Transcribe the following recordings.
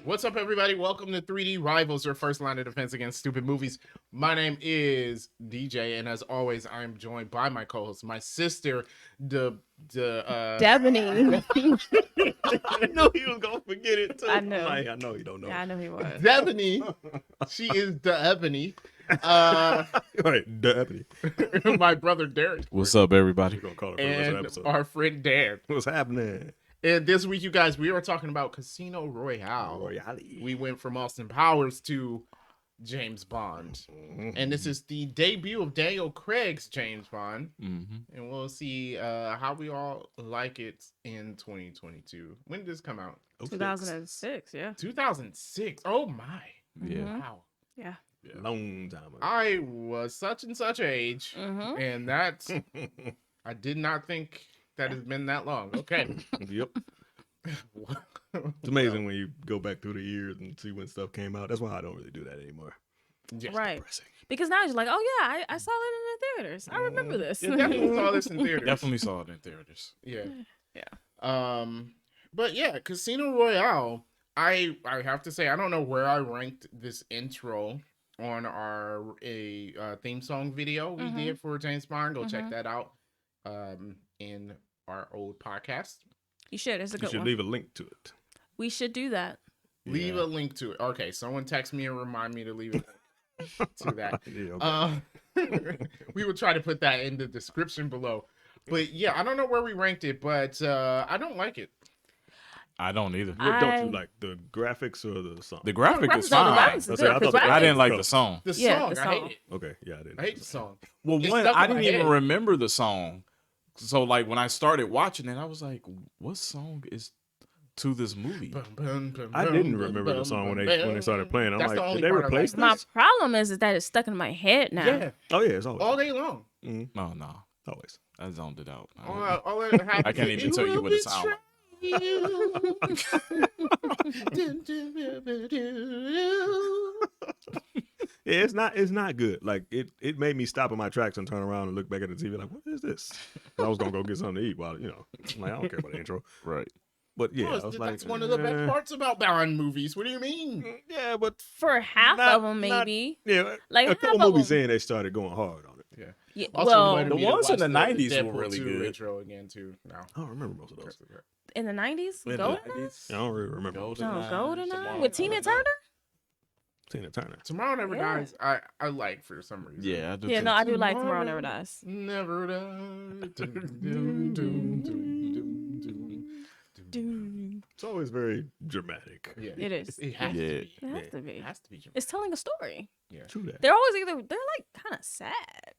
What's up, everybody? Welcome to 3D Rivals, your first line of defense against stupid movies. My name is DJ, and as always, I am joined by my co-host, my sister, Debony. I knew he was gonna forget it too. I know. I know you don't know. Yeah, I know he was. Debony. She is the Ebony. Right, Ebony. My brother Derek. What's up, everybody? We're gonna call it for the rest of the And episode. our friend Dan. What's happening? And this week, you guys, we are talking about Casino Royale. Royale. We went from Austin Powers to James Bond. And this is the debut of Daniel Craig's James Bond. Mm-hmm. And we'll see how we all like it in 2022. When did this come out? 2006, yeah. 2006. Oh my. Yeah. Mhm. Wow. Yeah. Long time ago. I was such and such age. Mm-hmm. And that's, I did not think that has been that long. Okay. Yep. It's amazing when you go back through the years and see when stuff came out. That's why I don't really do that anymore. Yeah. Right. Depressing. Because now you're like, oh yeah, I saw it in the theaters. I remember this. Yeah, definitely saw this in theaters. Definitely saw it in theaters. Yeah. Yeah. But yeah, Casino Royale. I have to say, I don't know where I ranked this intro on our theme song video we Mhm. did for James Bond. Go check Mhm. that out in our old podcast. You should. It's a You good should one. leave a link to it. We should do that. Leave Yeah. a link to it. Okay, someone text me and remind me to leave a link to that. Yeah, okay. We will try to put that in the description below. But yeah, I don't know where we ranked it, but I don't like it. I don't either. What don't you I- like? The graphics or the song? The graphic graphics is are the fine. graphics is That's good, right, I thought 'cause the I didn't graphics like were- the song. The Yeah, song, the I hate song. it. Okay, yeah, I didn't. I hate the song. Well, It's one, stuck in I my didn't even head. remember the song. So, like, when I started watching it, I was like, what song is to this movie? I didn't remember the song when they started playing. I'm That's the like, only did they part I replace like. My this? problem is that it's stuck in my head now. Yeah, Oh yeah, it's always all day long. No. always. I zoned it out. All that happens I can't is, even tell you will what it sounds betray you. Yeah, it's not good. Like it made me stop in my tracks and turn around and look back at the TV like, what is this? 'Cause I was gonna go get something to eat while I'm like, I don't care about the intro. Right. But yeah, Oh, I was like, that's one of the best parts about Bond movies. What do you mean? Yeah, but For half Not- of them, not- maybe. yeah, Like, a half couple of movies them- in they started going hard on it. Yeah. Yeah, Also well, reminded the me to ones in watch the 90s were Deadpool really 2 good. intro again too. Now. I don't remember most of those. in the 90s? In the Golden? 90s. Yeah, I don't really remember. No, GoldenEye, Goldeneye? Tomorrow With Tina Never Turner? Tina Turner. Tomorrow Never Yeah. Dies. I like for some reason. Yeah, I do Yeah, too. no, I do like Tomorrow Never Dies. Never dies. Dum, dum, dum, dum, dum, dum. Dude. It's always very dramatic. Yeah, It is. It has Yeah. to be. It has to be. It has to be. It's telling a story. True that. They're always they're like kind of sad.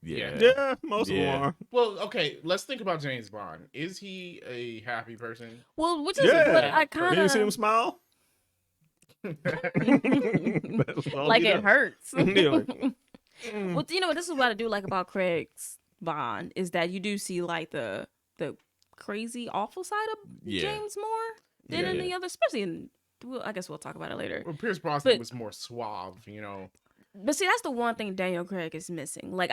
Yeah. Yeah, most of Yeah. them are. Well, okay, let's think about James Bond. Is he a happy person? Well, which is Yeah. what I You kind didn't see him of smile? That's all like. he It does. hurts. Yeah, like, Well, you know, this is what I do like about Craig's Bond is that you do see like the crazy awful side of Yeah. James more than in the other, especially in. Well, I guess we'll talk about it later. Well, Pierce Brosnan But- was more suave, you know. But see, that's the one thing Daniel Craig is missing. Like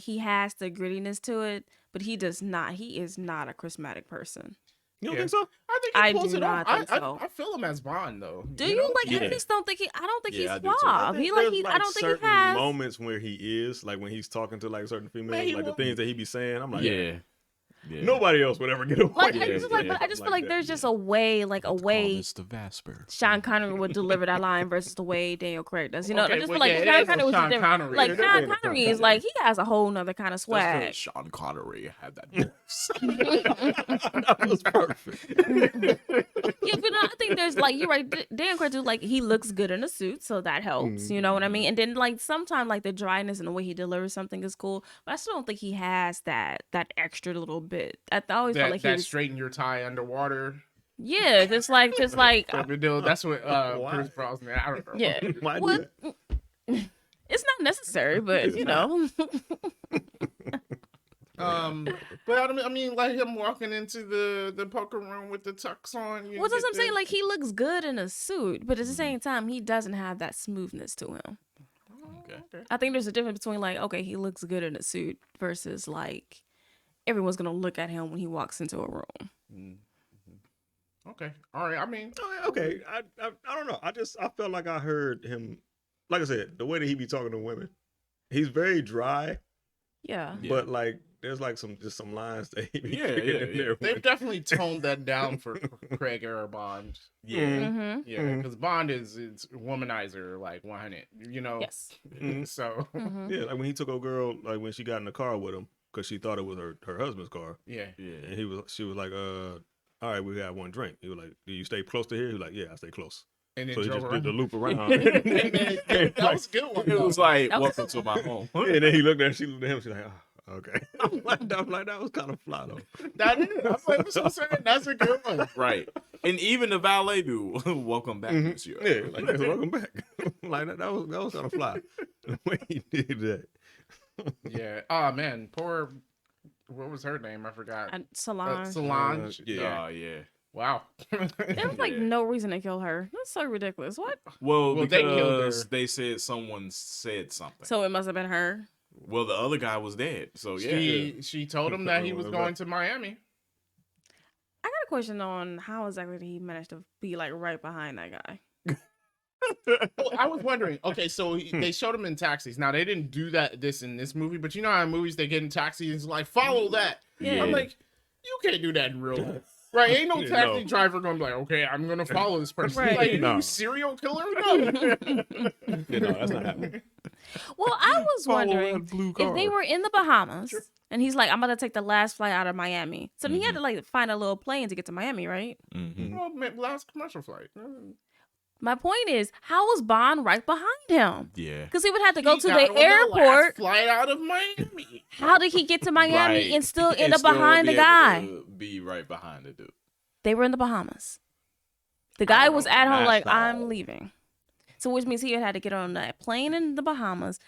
he has the grittiness to it, but he does not. He is not a charismatic person. you don't Yeah. think so? I think he I pulls do it off. not think so. I feel him as Bond though. Do you, know? like? Yeah. I just don't think he. I don't think Yeah, I he's do too. suave. He like There's, he. I don't think he certain has. moments where he is like when he's talking to like certain females, Man, he like the won't- things that he be saying. I'm like, Yeah. Yeah. nobody else would ever get away. Like with I just it. like, yeah, I just feel like that, there's yeah. just a way, like a Call way this the Vesper. Sean Connery would deliver that line versus the way Daniel Craig does. You know, Okay, I just well, feel like yeah, it Sean is Connery was Sean different. Connery. Like Yeah, Sean definitely Connery Sean is like he has a whole nother kind of That's swag. because Sean Connery had that voice. That was perfect. Yeah, but I think there's like you're right. Dan Craig too, like he looks good in a suit, so that helps. You know what I mean? And then like sometimes like the dryness and the way he delivers something is cool, but I still don't think he has that extra little bit. I always felt that, like he that was straighten your tie underwater. yeah, just like That's what Why? Pierce Brosnan. I don't know. yeah. Why do What? that? It's not necessary, but It's you know. But I mean, like him walking into the poker room with the tux on. You Well, that's get what I'm saying. the- Like he looks good in a suit, but at the same time, he doesn't have that smoothness to him. Okay. I think there's a difference between like, okay, he looks good in a suit versus like everyone's gonna look at him when he walks into a room. Okay. All right. I mean, Okay, I don't know. I felt like I heard him. Like I said, the way that he be talking to women, he's very dry. Yeah. Yeah. But like, there's like some lines that he be Yeah, kicking yeah, in yeah. there. they've definitely toned that down for Craig era Bond. Yeah. Mm-hmm. Yeah, because Bond is womanizer, like 100. Yes. So Mm-hmm. Yeah, like when he took a girl, like when she got in the car with him, because she thought it was her husband's car, yeah. and Yeah. she was like, all right, we got one drink. He was like, do you stay close to here? He was like, yeah, I stay close. And then So he drove just around. did the loop around. And then, that was a good one. It was like, That was- welcome to my home. And then he looked at her, she looked at him, she's like, oh, okay. I'm like, that was kind of fly though. That is. That's what I'm saying. That's a good one. Right. And even the valet dude, welcome back, monsieur. Yeah, like welcome back. Like that was kind of fly. The way he did that. Yeah. Oh man, poor. What was her name? I forgot. And Solange. Solange. Yeah. Oh, yeah. Wow. There was like Yeah. no reason to kill her. That's so ridiculous. What? Well, Well, they killed because her. they said someone said something. So it must have been her. Well, the other guy was dead. So, yeah. She told him that he was going to Miami. I got a question on how exactly did he manage to be like right behind that guy? Oh, I was wondering. Okay, so they showed him in taxis. Now they didn't do this in this movie, but you know how in movies they get in taxis and it's like follow that. Yeah. I'm like, you can't do that in real life. Right, ain't no taxi No. driver gonna be like, okay, I'm gonna follow this person. Right. Like, No. you serial killer? No. Yeah, no, that's not happening. Well, I was Follow wondering that blue if they car. were in the Bahamas and he's like, I'm gonna take the last flight out of Miami. So then he had to like find a little plane to get to Miami, right? Mhm. Well, man, last commercial flight. My point is, how was Bond right behind him? Yeah. Because he would have to go He to got the on last airport. flight out of Miami. How did he get to Miami Right. and still end And up still behind be the able guy? to Be right behind the dude. They were in the Bahamas. The guy was at home like, Nassau. I'm leaving. So which means he had to get on that plane in the Bahamas,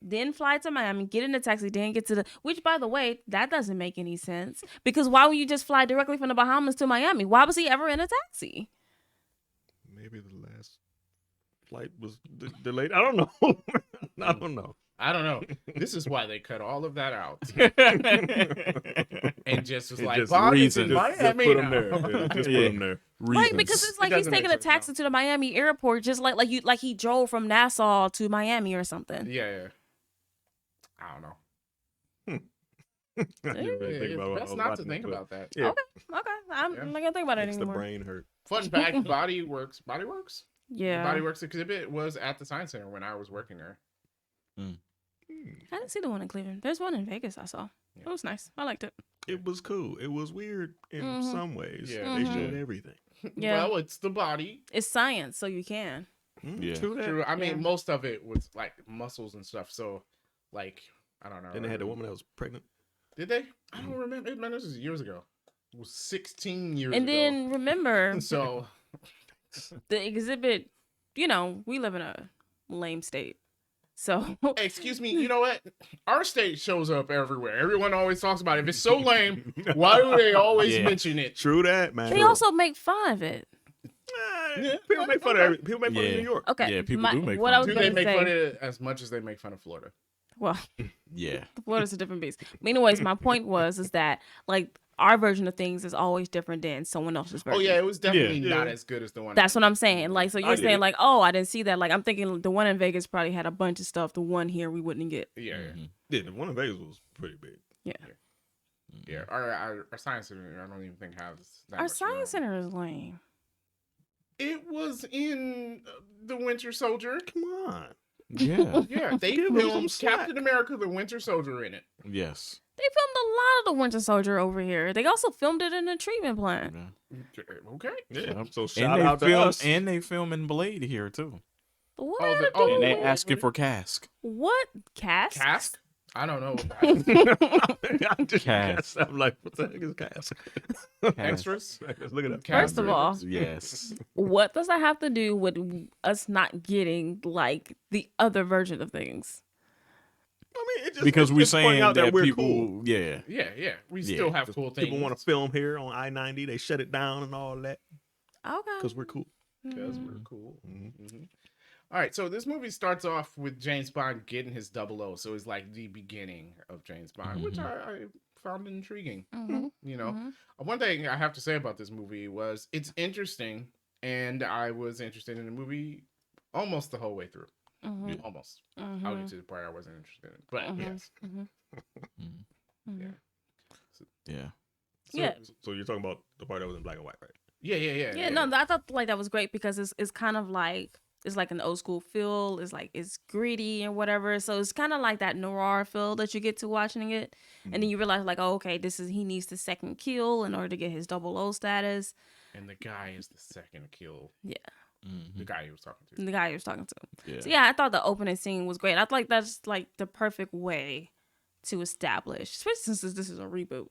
then fly to Miami, get in a taxi, then get to the, which by the way, that doesn't make any sense. Because why would you just fly directly from the Bahamas to Miami? Why was he ever in a taxi? Maybe the last flight was delayed. I don't know. I don't know. I don't know. This is why they cut all of that out and just was It like, just Bond is in reasons. Just Miami put him now. there. Yeah, just put him there. Right, because it's like he's doesn't taking make a sense, taxi to the Miami airport, just like he drove from Nassau to Miami or something. Yeah. I don't know. I didn't really think It's about it when I best was not to watching it, think but about that. Yeah, Okay, I'm Yeah. not gonna think about it makes the anymore. brain hurt. Fun fact: Body Works. Yeah, Body Works exhibit was at the Science Center when I was working there. I didn't see the one in Cleveland. There's one in Vegas I saw. Yeah. It was nice. I liked it. It was cool. It was weird in Mhm. some ways. Yeah. They Mhm. showed everything. Yeah. Well, it's the body. It's science, so you can. Yeah. True that. True. I mean, Yeah. most of it was like muscles and stuff. So, like, I don't know. Then they had the woman that was pregnant. Did they? I don't remember. Man, this was years ago. It was 16 years And ago. then remember So, the exhibit. You know, we live in a lame state, so excuse me. You know what? Our state shows up everywhere. Everyone always talks about it. If it's so lame, why do they always Yeah. mention it? True that, man. they also make fun of it. People make fun of everything. People make fun of Yeah. New York. Okay, Yeah, people do make what fun I of was Do it. gonna they make say, fun of it as much as they make fun of Florida? well, Yeah. Florida's a different beast. But anyways, my point is that like our version of things is always different than someone else's version. Oh yeah, it was definitely Yeah. not as good as the one. That's what I'm saying. Like, so I you're get saying it. like, oh, I didn't see that. Like, I'm thinking the one in Vegas probably had a bunch of stuff. The one here we wouldn't get. Yeah. Mhm. Yeah, the one in Vegas was pretty big. Yeah, our science center, I don't even think has that Our much room. science center is lame. It was in the Winter Soldier. Come on. Yeah. Yeah, they Give 'em some filmed slack. Captain America: The Winter Soldier in it. Yes. They filmed a lot of the Winter Soldier over here. They also filmed it in the treatment plant. Yeah. Okay. Yeah. So And shout they out to film us. and they filming Blade here too. What? Oh, are the- they oh, doing And they with- asking for cask. what cast? Cask? I don't know. What that I just Cass. I'm like, what the heck is Cass? is. Extras? Look it up. First of all, Yes. what does that have to do with us not getting like the other version of things? I mean, it just, Because we're it's pointing saying out that we're people, cool. yeah. Yeah. We Yeah. still have cool things. People want to film here on I-90. They shut it down and all that Okay. because we're cool. because we're cool. Mhm. All right, so this movie starts off with James Bond getting his 00, so it's like the beginning of James Bond, which I found intriguing. Mhm. You know, Mhm. one thing I have to say about this movie was it's interesting, and I was interested in the movie almost the whole way through. Mhm. Almost. I'll get Mhm. to the part I wasn't interested in, but Mhm. yes, Mhm. Mhm. yeah, Mhm. so, Yeah. So, Yeah. so you're talking about the part that was in black and white, right? yeah. No, I thought like that was great because it's kind of like it's like an old school feel. It's like it's gritty and whatever. So it's kind of like that noir feel that you get to watching it, and then you realize like, oh, okay, this is he needs the second kill in order to get his 00 status. And the guy is the second kill. Yeah, The guy he was talking to. the guy he was talking to. Yeah. So yeah, I thought the opening scene was great. I thought like that's like the perfect way to establish, especially since this is a reboot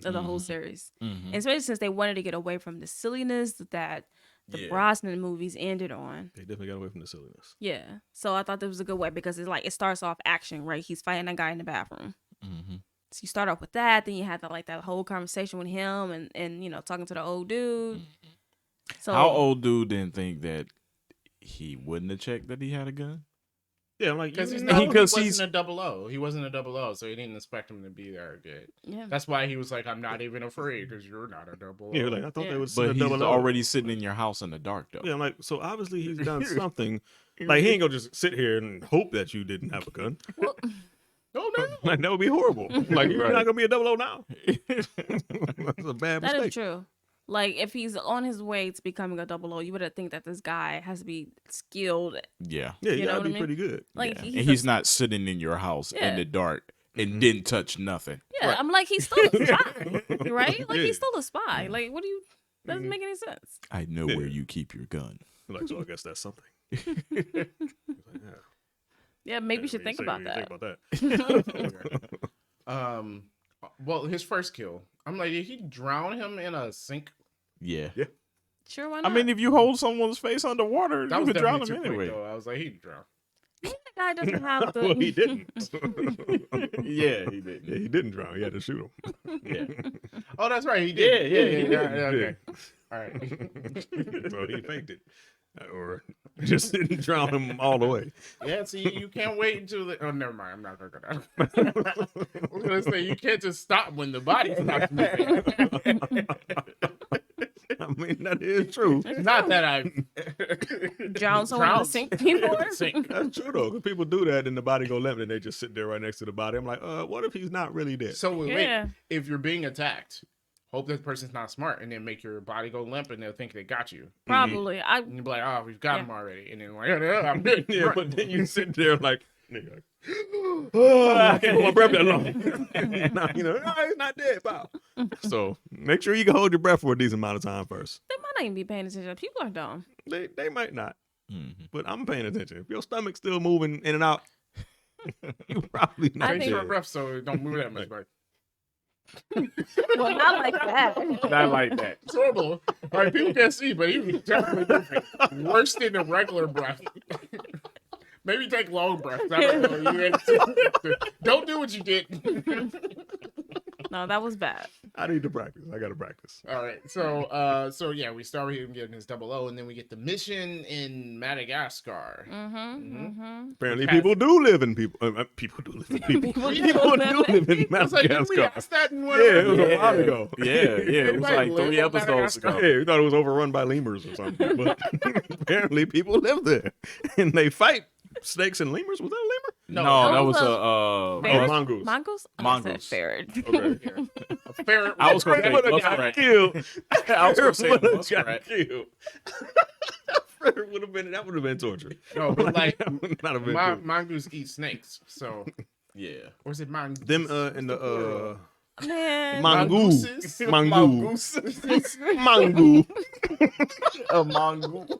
of the whole series, and especially since they wanted to get away from the silliness that the Brosnan movies ended on. They definitely got away from the silliness. Yeah, so I thought that was a good way because it's like it starts off action, right? He's fighting a guy in the bathroom. So you start off with that, then you have that whole conversation with him, and you know talking to the old dude. So How old dude didn't think that he wouldn't have checked that he had a gun? Yeah, I'm like, Because you he know, wasn't a 00. He wasn't a 00, so he didn't expect him to be there good. Yeah, That's why he was like, I'm not even afraid because you're not a 00. yeah, like I thought Yeah. they was But a he's 00. already sitting in your house in the dark, though. Yeah, I'm like, so obviously he's done something. Like he ain't gonna just sit here and hope that you didn't have a gun. well, No. Like that would be horrible. Like you're Right. not gonna be a 00 now. That's a bad that mistake. is true. Like if he's on his way to becoming a 00, you would think that this guy has to be skilled. Yeah. Yeah, you You know gotta what I be mean? pretty good. Like Yeah. And he's a- not sitting in your house in Yeah. the dark and didn't touch nothing. Yeah, Right. I'm like he's still a spy, right? Like Yeah. he's still a spy. Like what do you? Doesn't make any sense. I know Yeah. where you keep your gun. Like, so I guess that's something. Yeah. Yeah, maybe you should when think say- about when you that. Think about that. Well, his first kill. I'm like, did he drown him in a sink? Yeah. Yeah. Sure, why I not? mean, if you hold someone's face underwater, That you was could drown definitely him too quick, anyway. though. I was like, he'd drown. the guy doesn't have the. Well, he didn't. Yeah, he did. Yeah, he didn't drown. He had to shoot him. Yeah. Oh, that's right. He did. He Okay. did. All right. So he faked it, or just didn't drown him all the way. Yeah, see, you can't wait until the... Oh, never mind. I'm not going to go down. I was going to say, you can't just stop when the body stops moving. I mean, that is true. Not that I... Drown someone in the sink before? Sink. That's true though. 'Cause people do that, and the body go limp, and they just sit there right next to the body. I'm like, what if he's not really dead? So, Yeah. wait, if you're being attacked, hope that person's not smart, and then make your body go limp, and they'll think they got you. Probably. And you'll be like, oh, we've got him already. And then like, oh, I'm good. Yeah, Right. but then you sit there like, nigga, like, oh, I can't hold my breath that long. Now, you know, no, he's not dead, pal. So make sure you can hold your breath for a decent amount of time first. They might not even be paying attention. People are dumb. They might not, Mhm. but I'm paying attention. If your stomach's still moving in and out, you probably not I Take think- your dead. breath so it don't move that much. But Well, not like that. Not like that. it's horrible. All right, people can't see, but he was definitely moving worse than a regular breath. Maybe take long breaths. I don't know. Don't do what you did. No, that was bad. I need to practice. I gotta practice. All right, so yeah, we start with him getting his 00, and then we get the mission in Madagascar. Apparently, Has- people do live in people. People do live in people. People do People live do live in I was like, didn't we Madagascar. ask that in one? Yeah, it was a of while ago. Yeah, it was like 3 episodes ago. Yeah, we thought it was overrun by lemurs or something. But apparently, people live there, and they fight snakes and lemurs. Was that a lemur? No, that That was was a Oh, Ferret? mongoose. Mongoose? Mongoose. I said ferret. Okay. A ferret. I was gonna say Ferret would've got muskrat. killed. I was gonna say Ferret would've muskrat. got killed. Ferret would have been. That would have been torture. No, but like That would not have been cool. mongoose eat snakes. So, Yeah. or is it mongoose? Them in the Man. Mongoose. Mongooses? Mongoose. Mongooses. Mango. A mongoose.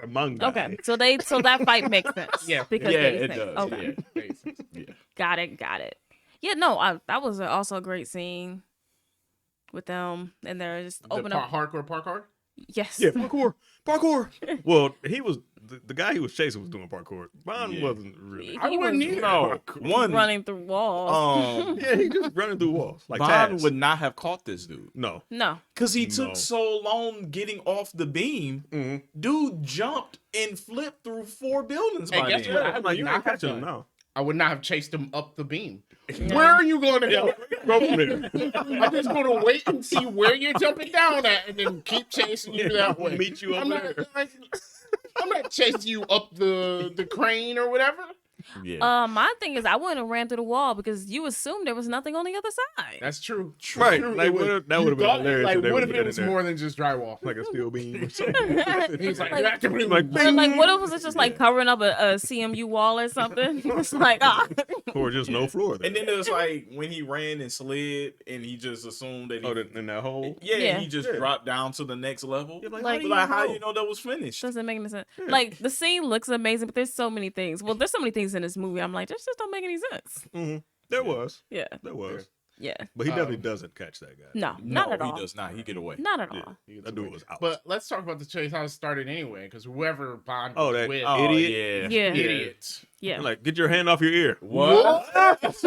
Mango. Okay, so that fight makes sense. Yeah. because Yeah, they eat it snakes. does. Okay, Yeah. got it. Yeah, no, that was also a great scene with them, and they're just open up. Hardcore parkour. Yes. Yeah, parkour. Well, he was the guy he was chasing was doing parkour. Bond Yeah. wasn't really. He I wouldn't was either. No, one. running through walls. Yeah, he just running through walls like Bond Taz. would not have caught this dude No. No. because he took No. so long getting off the beam. Mhm. Dude jumped and flipped through 4 buildings Hey, by guess then. what? I'm like, you Not ain't catching him done. now. I would not have chased him up the beam. No. Where are you going to go? go from there. I'm just gonna wait and see where you're jumping down at, and then keep chasing you that way. Meet you I'm over not, there. I'm not chasing you up the crane or whatever. Yeah. My thing is, I wouldn't have ran through the wall because you assumed there was nothing on the other side. That's true. Right. True. Like, It was- that you would have been thought- hilarious. Like, if they what if would've it been was in there. more than just drywall? Like a steel beam or something. He's like, like, Or like, what if it was just like covering up a CMU wall or something? It's like, or just no floor there. And then it was like when he ran and slid, and he just assumed that he, in that hole. Yeah. he just dropped down to the next level. You're like, Like- How do you know that was finished? doesn't make any sense. Like the scene looks amazing, but there's so many things. Well, there's so many things in this movie. I'm like, this just don't make any sense. Mm-hmm. There was. Yeah, There was. yeah. But he definitely doesn't catch that guy. No, not at all. he does not. He get away. Not at Yeah. all. That dude was out. But let's talk about the chase, how it started anyway, because whoever Bond Oh, was that- with, Oh, Idiot. yeah. Yeah, yeah. idiots. Like, get your hand off your ear. What? Put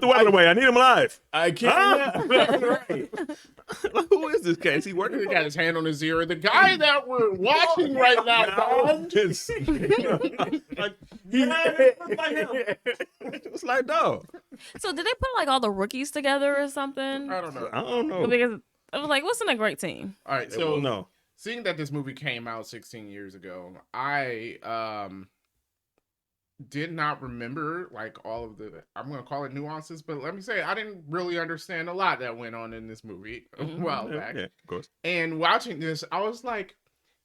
the weapon away. I need him alive. I can't. Right. Like, who is this cat? Is he working? He got his hand on his ear. The guy that we're watching right now, Bond. It's like, like him. It's like, dog. So did they put like all the rookies together or something? I don't know. I don't know. Because I was like, wasn't a great team. All right, So, so no. seeing that this movie came out 16 years ago, I did not remember like all of the, I'm gonna call it nuances, but let me say I didn't really understand a lot that went on in this movie a while back. Yeah, of course. And watching this, I was like,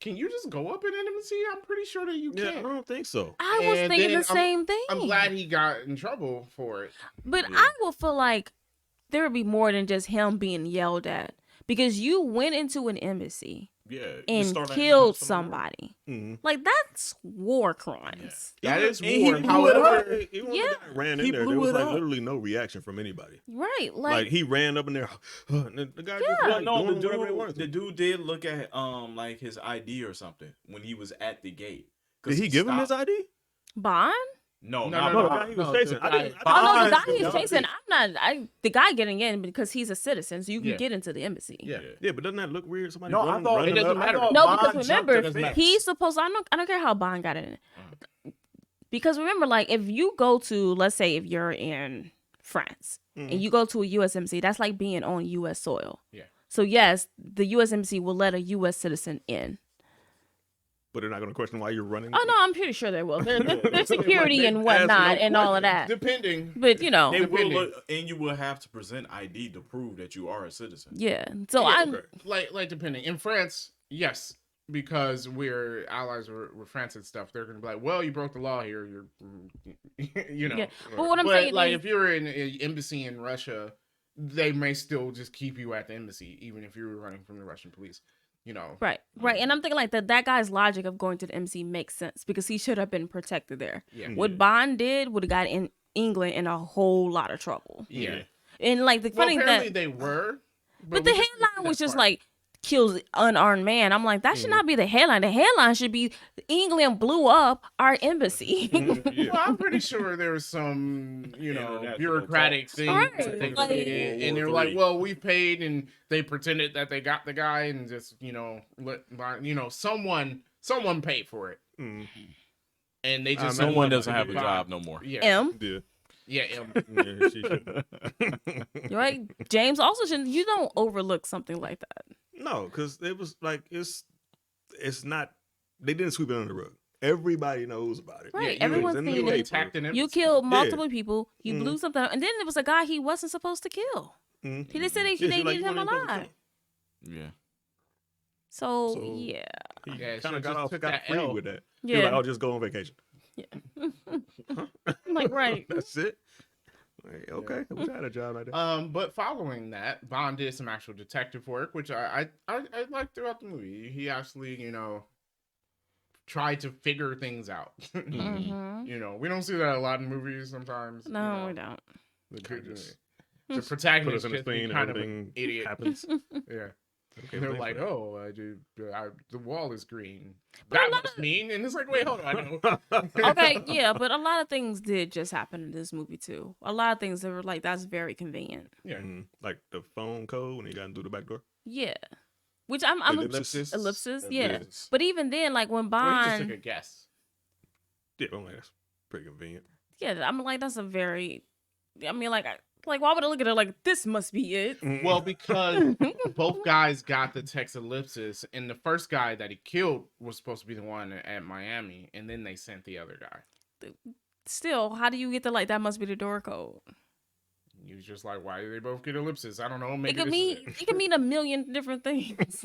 can you just go up in intimacy? I'm pretty sure that you Yeah, I can. don't think so. I was And thinking then the same thing. I'm glad he got in trouble for it. But I will feel like there would be more than just him being yelled at. Because you went into an embassy Yeah. you and started killed somewhere. somebody. Mm-hmm. Like, that's war crimes. That is And he war. blew it However, Even when Yeah. the guy ran in He there, there blew was it like up. literally no reaction from anybody. Right. Like, Like, he ran up in there, and the guy just Yeah. like, No, doing whatever they wanted the to. dude did look at like his ID or something when he was at the gate. 'Cause Did he give him his stopped. ID? Bond? No, No, not no, No, the Bond. guy he was no, chasing. the I didn't. Oh, no, the Bond. guy he's chasing. the guy getting in because he's a citizen, so you can Yeah. get into the embassy. yeah. Yeah, but doesn't that look weird? Somebody No, I running, thought running it doesn't up? matter. No, Bond because jumped remember, to the fence. he's supposed. I don't care how Bond got in. Because remember, like if you go to, let's say, if you're in France and you go to a U.S. embassy, that's like being on U.S. soil. Yeah. So yes, the U.S. embassy will let a U.S. citizen in. But they're not going to question why you're running. Oh no, I'm pretty sure they will. There's security They and ask whatnot no and all of that. Depending. But you know, They will Depending. look, and you will have to present ID to prove that you are a citizen. yeah. So Yeah, I'm. okay. Like depending. In France, yes, because we're allies with France and stuff, they're gonna be like, well, you broke the law here. You're, you know. Yeah. But what I'm But saying like, is, if you're in an embassy in Russia, they may still just keep you at the embassy, even if you were running from the Russian police. You know. right, and I'm thinking like that guy's logic of going to the embassy makes sense because he should have been protected there. Yeah. What Bond did would have got in England in a whole lot of trouble. Yeah. And like the Well, funny apparently that, they were. but the we just missed headline that was just part. like kills unarmed man. I'm like, that should not be the headline. The headline should be England blew up our embassy. Yeah. Well, I'm pretty sure there's some, International bureaucratic talks. things Right. that they Like- did, and they're World War like, III. "Well, we paid," and they pretended that they got the guy, and just, someone paid for it, Mm. and they just Someone said, doesn't have a "Bye." job no more. Yeah, M, Yeah. yeah, Yeah, she should. right? James also shouldn't. You don't overlook something like that. No, because it was like it's not. They didn't sweep it under the rug. Everybody knows about it. Right, you everyone's in the seen paper. it. attacked an You embassy. killed multiple people. You Mhm. blew something up, and then there was a guy he wasn't supposed to kill. Mhm. He just said they Yeah, she needed like, you him weren't even supposed to alive. Yeah. So, So- yeah, He Yeah, kind should've of got just off took got that free L. with that. He was yeah. like, I'll just go on vacation. I'm like, right. That's it. Like, okay, I wish I had a job like that. But following that, Bond did some actual detective work, which I liked throughout the movie. He actually, tried to figure things out. Mhm. We don't see that a lot in movies sometimes. No, we don't. The, Just the Put us protagonist in the just be scene, kind of an everything idiot. happens. Yeah. Okay, And they're thanks like, for that. oh, the wall is green. But a That lot must of- mean. And it's like, wait, hold on. Okay, yeah, but a lot of things did just happen in this movie too. A lot of things that were like, that's very convenient. Yeah. Mhm. Like the phone code when he got through the back door. Yeah, which I'm Ellipsis. ellipsis, yeah. Ellipsis. But even then, like when Well, he just took Bond, a guess. Yeah, I'm like, that's pretty convenient. yeah, I'm like that's a very, I mean, like Like, why would I look at her like this must be it? Well, because both guys got the text ellipsis, and the first guy that he killed was supposed to be the one at Miami, and then they sent the other guy. Still, how do you get the like that must be the door code? He was just like, why do they both get ellipsis? I don't know. Maybe It could mean a million different things.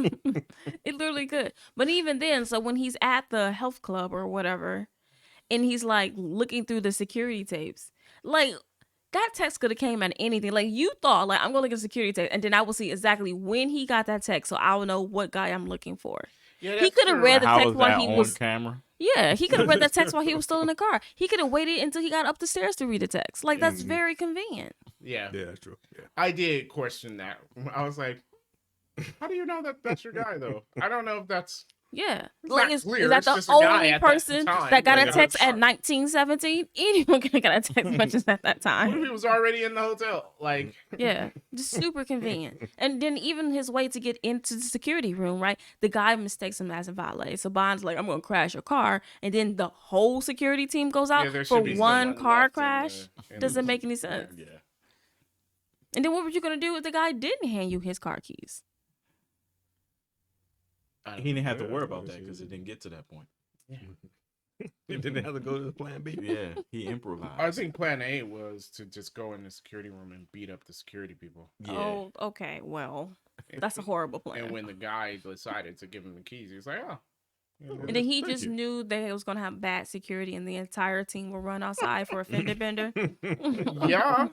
It literally could. But even then, so when he's at the health club or whatever, and he's like looking through the security tapes, like that text could have came at anything. Like you thought, like I'm gonna look at security tape, and then I will see exactly when he got that text, so I will know what guy I'm looking for. Yeah, He could have read the How text was while that he on was. camera? Yeah, he could have read that text while he was still in the car. He could have waited until he got up the stairs to read the text. Like that's very convenient. Yeah. Yeah, that's true. Yeah. I did question that. I was like, how do you know that that's your guy, though? I don't know if that's... Yeah, It's like not is clear. that It's the just a guy only at that person time. that got Like, a text it's at not- 1917? Anyone could have got a text message at that What if time. he was already in the hotel? Like, Yeah, just super convenient. And then even his way to get into the security room, right? The guy mistakes him as a valet. So Bond's like, "I'm gonna crash your car," and then the whole security team goes out yeah, there for should be one someone car left in crash. in Doesn't the- make any sense. Yeah. And then what were you gonna do if the guy didn't hand you his car keys? He didn't have to worry about that because it didn't get to that point. He didn't have to go to the plan B. Yeah, he improvised. I think plan A was to just go in the security room and beat up the security people. Yeah. Oh, okay. Well, that's a horrible plan. And when the guy decided to give him the keys, he was like, oh. And then he Thank just you. knew that it was gonna have bad security, and the entire team will run outside for a fender bender. Yeah.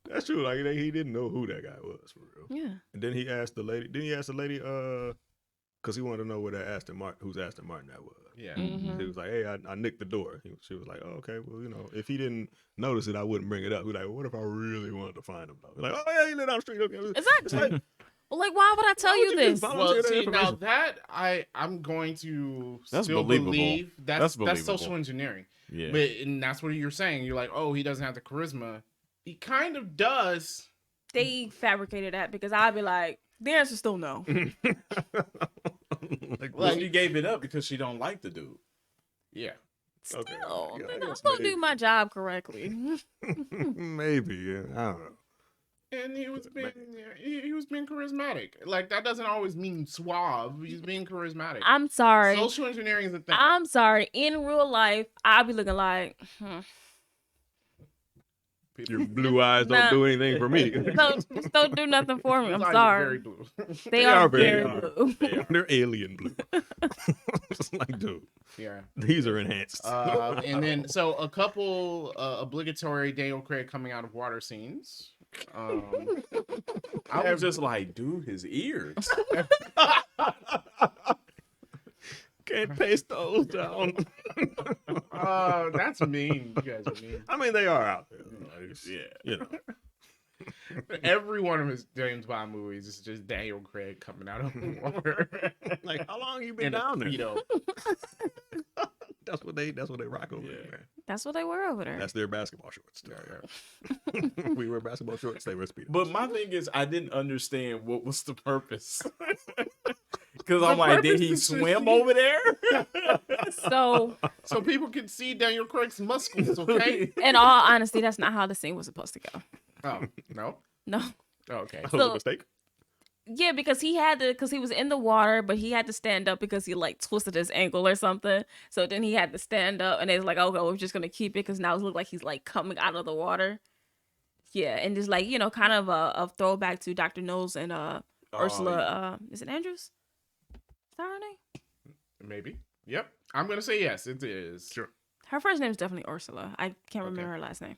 That's true. Like he didn't know who that guy was for real. Yeah. And then he asked the lady. Didn't he ask the lady? Because he wanted to know where that Aston Martin, whose Aston Martin that was. Yeah. Mhm. He was like, "Hey, I nicked the door." She was like, "Oh, okay. Well, if he didn't notice it, I wouldn't bring it up." He was like, "What if I really wanted to find him though?" Like, "Oh yeah, he lived down the street." Okay. It's Exactly. like, Well, like, why would I tell Why you would you this? just follow- Well, Volunteer that see, now information. that I'm going to That's still believable. believe that's That's believable. social engineering. Yeah. But and that's what you're saying. You're like, oh, he doesn't have the charisma. He kind of does. They fabricated that because I'd be like, the answer's still no. Well, she gave it up because she don't like the dude. Yeah. Still, Okay. I'm Yeah, I guess gonna do maybe. my job correctly. maybe. Yeah, I don't know. And he was being he was being charismatic. Like that doesn't always mean suave. He's being charismatic. I'm sorry. Social engineering is a thing. I'm sorry. In real life, I'll be looking like, Your blue eyes don't Nah. do anything for me. just don't do nothing for me. His I'm eyes are sorry. very blue. They are very very blue. They're alien blue. It's like, dude, Yeah. these are enhanced. And then so a couple obligatory Daniel Craig coming out of water scenes. I was just like, dude, his ears. Can't paste those down. That's mean. You guys are mean. I mean, they are out there. Like, it's, Yeah. you know. Every one of his James Bond movies is just Daniel Craig coming out of the water. Like, how long you been in a down there? Speedo. That's what they rock over there, man. That's what they were over there. That's their basketball shorts. We wear basketball shorts. They wear speedos. But my thing is, I didn't understand what was the purpose. Because The I'm like, did purpose he is to swim see- over there? So, So people can see Daniel Craig's muscles, okay? in all honesty, that's not how the scene was supposed to go. Oh, no? No. Oh, okay. That was a So- mistake. Yeah, because he was in the water, but he had to stand up because he like twisted his ankle or something. So then he had to stand up, and it's like, okay, we're just gonna keep it because now it looks like he's like coming out of the water. Yeah, and just like kind of a throwback to Dr. Knowles and Ursula. Is it Andrews? Is that her name? Maybe. Yep. I'm going to say yes, it is. Sure. Her first name is definitely Ursula. I can't remember Okay. her last name.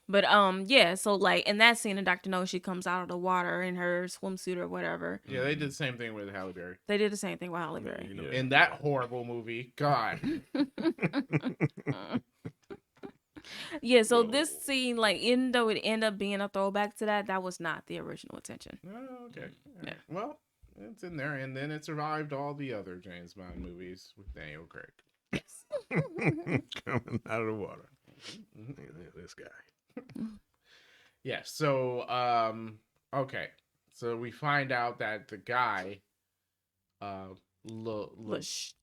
But yeah, so like in that scene in Dr. No, she comes out of the water in her swimsuit or whatever. Yeah, they did the same thing with Halle Berry. They did the same thing with Halle Berry. You know, Yeah. In that horrible movie, God. Yeah, so this scene, like, even though it ended up being a throwback to that, that was not the original intention. Oh, okay. Yeah. Well, it's in there, and then it survived all the other James Bond movies with Daniel Craig. Yes. coming out of the water. Mhm. This guy. Yeah. So, okay. So we find out that the guy,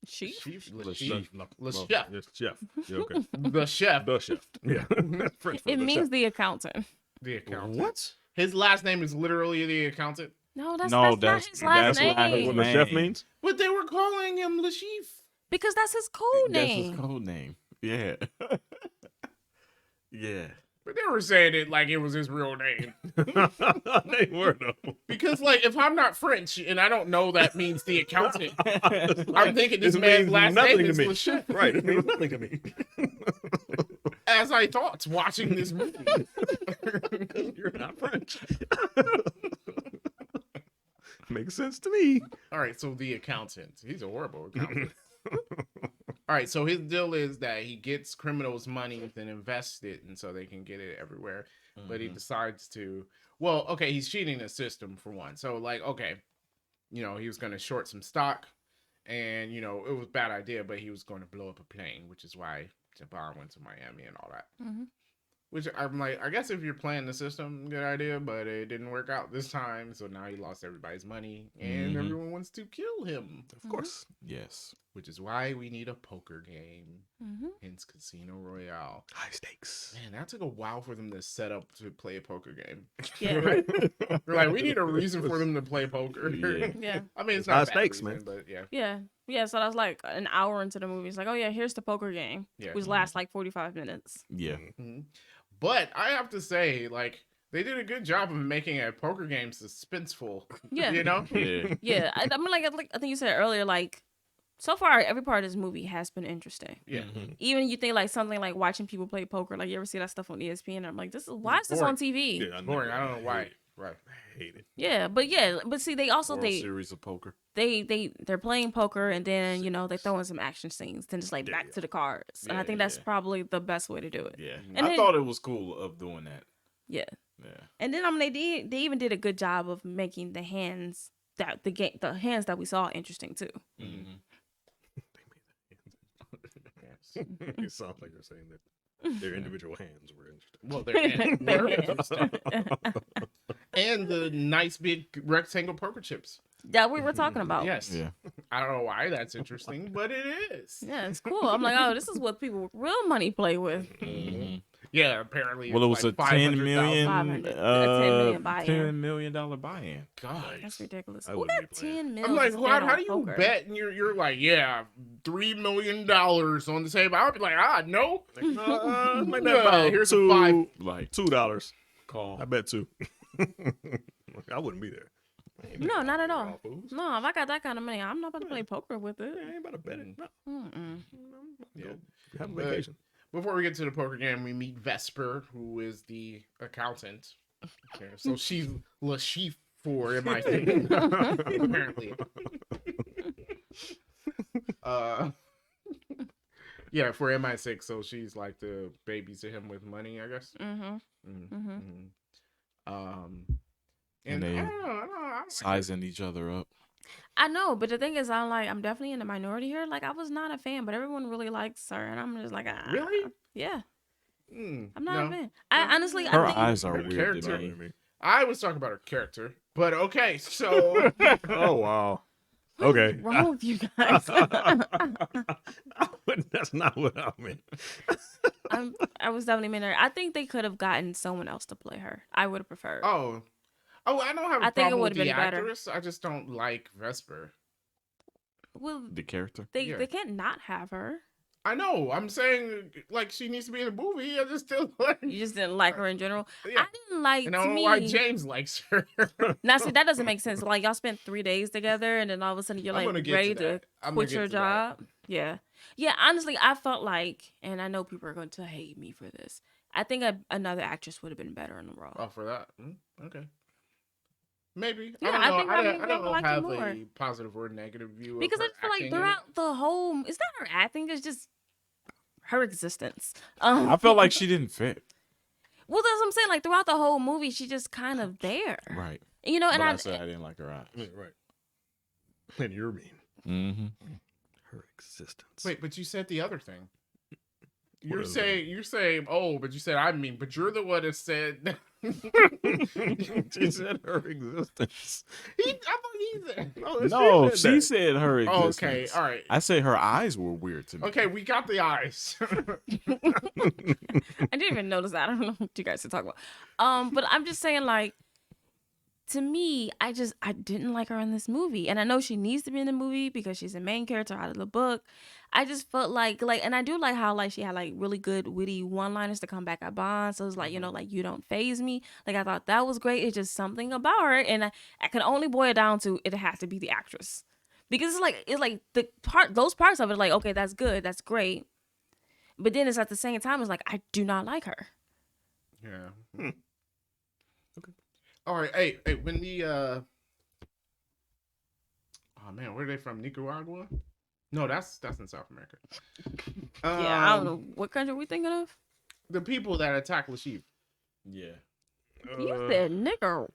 Chief? Chief, Le Chief, chef. Le Yes, chef. Yeah, okay. the chef. The chef. Yeah. That's French for It the means chef. the accountant. The accountant. What? His last name is literally the accountant. No, that's No, not that's- his last that's what name. What the chef Man. means? But they were calling him Lashif. Because that's his code That's name. his code name. Yeah. Yeah. But they were saying it like it was his real name. They were though. Because, like, if I'm not French and I don't know that means the accountant, I'm thinking this It man's means last nothing name to is me. Lashif. Right, it means nothing to me. As I thought watching this movie. You're not French. Makes sense to me. All right, so the accountant. He's a horrible accountant. All right, so his deal is that he gets criminals' money and invests it, and so they can get it everywhere. But he decides to, well, okay, he's cheating the system for one. So, like, okay, you know, he was going to short some stock, and, you know, it was a bad idea, but he was going to blow up a plane, which is why Jabbar went to Miami and all that. Mm-hmm. Which I'm like, I guess if you're playing the system, good idea, but it didn't work out this time. So now he lost everybody's money, and everyone wants to kill him. Of course. Yes. Which is why we need a poker game. Mm-hmm. Hence Casino Royale. High stakes. Man, that took a while for them to set up to play a poker game. Yeah. They're like, we need a reason for them to play poker. Yeah. Yeah. I mean, it's It's not high a bad stakes, reason, man. but yeah. Yeah. Yeah. So that's like an hour into the movie. It's like, oh yeah, here's the poker game, Yeah. which lasts like 45 minutes. Yeah. Mhm. But I have to say, like, they did a good job of making a poker game suspenseful. Yeah. You know? Yeah. Yeah. I mean, like I think you said earlier, like so far every part of this movie has been interesting. Yeah. Even you think like something like watching people play poker, like you ever see that stuff on ESPN? I'm like, why is this on TV? Yeah, Boring. I don't know why. Right. I hate it. Yeah, but see, they also World Series of Poker. they're playing poker and then you know they throw in some action scenes, then just like Yeah, back yeah. to the cards, and I Yeah, think that's yeah. probably the best way to do it. Yeah. And I then- thought it was cool of doing that. Yeah, Yeah. and then they even did a good job of making the hands the hands that we saw interesting too. Mm-hmm. It sounds like they're saying that their individual hands were interesting. Well, they're interesting. And the nice big rectangle poker chips. That we were talking about. Yes. Yeah. I don't know why that's interesting, but it is. Yeah, it's cool. I'm like, oh, this is what people with real money play with. Mm-hmm. Yeah, apparently. Well, it it's was like a 10 million, 500. A $10 million buy-in. $10 million buy-in. God. That's ridiculous. I Who wouldn't got be playing. 10 million? I'm like, to how spend do you on poker? bet? And you're like, yeah, $3 million on the table. I would be like, no. Like, make Yeah, that about here's a two, five. Like, $2. call. I bet $2. I wouldn't be there. I ain't No, betting not at on all. raw foods. No, if I got that kind of money, I'm not about to play poker with it. I ain't about to bet it. No. Mm-mm. Yeah. Go have a But- vacation. Before we get to the poker game, we meet Vesper, who is the accountant. Okay, so she's Lashif for MI6, apparently. Yeah, for MI6, so she's like the babysit him with money, I guess. Mm-hmm. Mm-hmm. Mhm. And they I don't know. I like it. sizing each other up. I know, but the thing is, I'm definitely in the minority here. Like, I was not a fan, but everyone really likes her, and I'm just like, Really? Yeah, Mm, I'm not a no. fan. I honestly, Her I think, eyes are Her weird character. to me. I was talking about her character, but okay, so Oh, wow. Okay. What's wrong with you guys? That's not what I meant. I was definitely minority. I think they could have gotten someone else to play her. I would have preferred. oh, I don't have a I think it problem with would've the been better. actress. I just don't like Vesper. Well, The character. Yeah. they can't not have her. I know. I'm saying like she needs to be in a movie. I just still like. You just didn't like her in general. Yeah. I didn't like. And I To don't know why me, James likes her. now see that doesn't make sense. Like y'all spent 3 days together, and then all of a sudden you're I'm like gonna get ready to to that. I'm gonna quit get your to that. job. Yeah. Honestly, I felt like, and I know people are going to hate me for this. I think another actress would have been better in the role. Oh, for that. Okay. Maybe. Yeah, I don't I know. think I I don't, would I don't like it have more. a positive or negative view Because of I her feel like acting in it. throughout the whole, it's not her acting, it's just her existence. I felt like she didn't fit. Well, that's what I'm saying. Like throughout the whole movie, she's just kind of there. Right. You know, and But I I said I didn't like her eyes. Yeah, right. And you're mean. Mm-hmm. Her existence. Wait, but you said the other thing. What You're other saying, oh, but you said I mean, but you're the one that said. She said her existence. I thought he said. No, said she that. said her Oh, existence. okay, all right. I said her eyes were weird to me. Okay, we got the eyes. did didn't even notice that. I don't know what you guys are talking about. But I'm just saying, like, to me, I didn't like her in this movie. And I know she needs to be in the movie because she's a main character out of the book. I just felt like, and I do like how, like, she had, like, really good, witty one-liners to come back at Bond. So it's like, you know, like, you don't faze me. Like, I thought that was great. It's just something about her. And I can only boil it down to it has to be the actress. Because it's like those parts of it, like, okay, that's good. That's great. But then it's at the same time, it's like, I do not like her. Yeah. Okay. All right. Hey, when the oh man, where are they from? Nicaragua? No, that's in South America. Yeah, I don't know what country we thinking of. The people that attack Lashif. Yeah. You said nigger.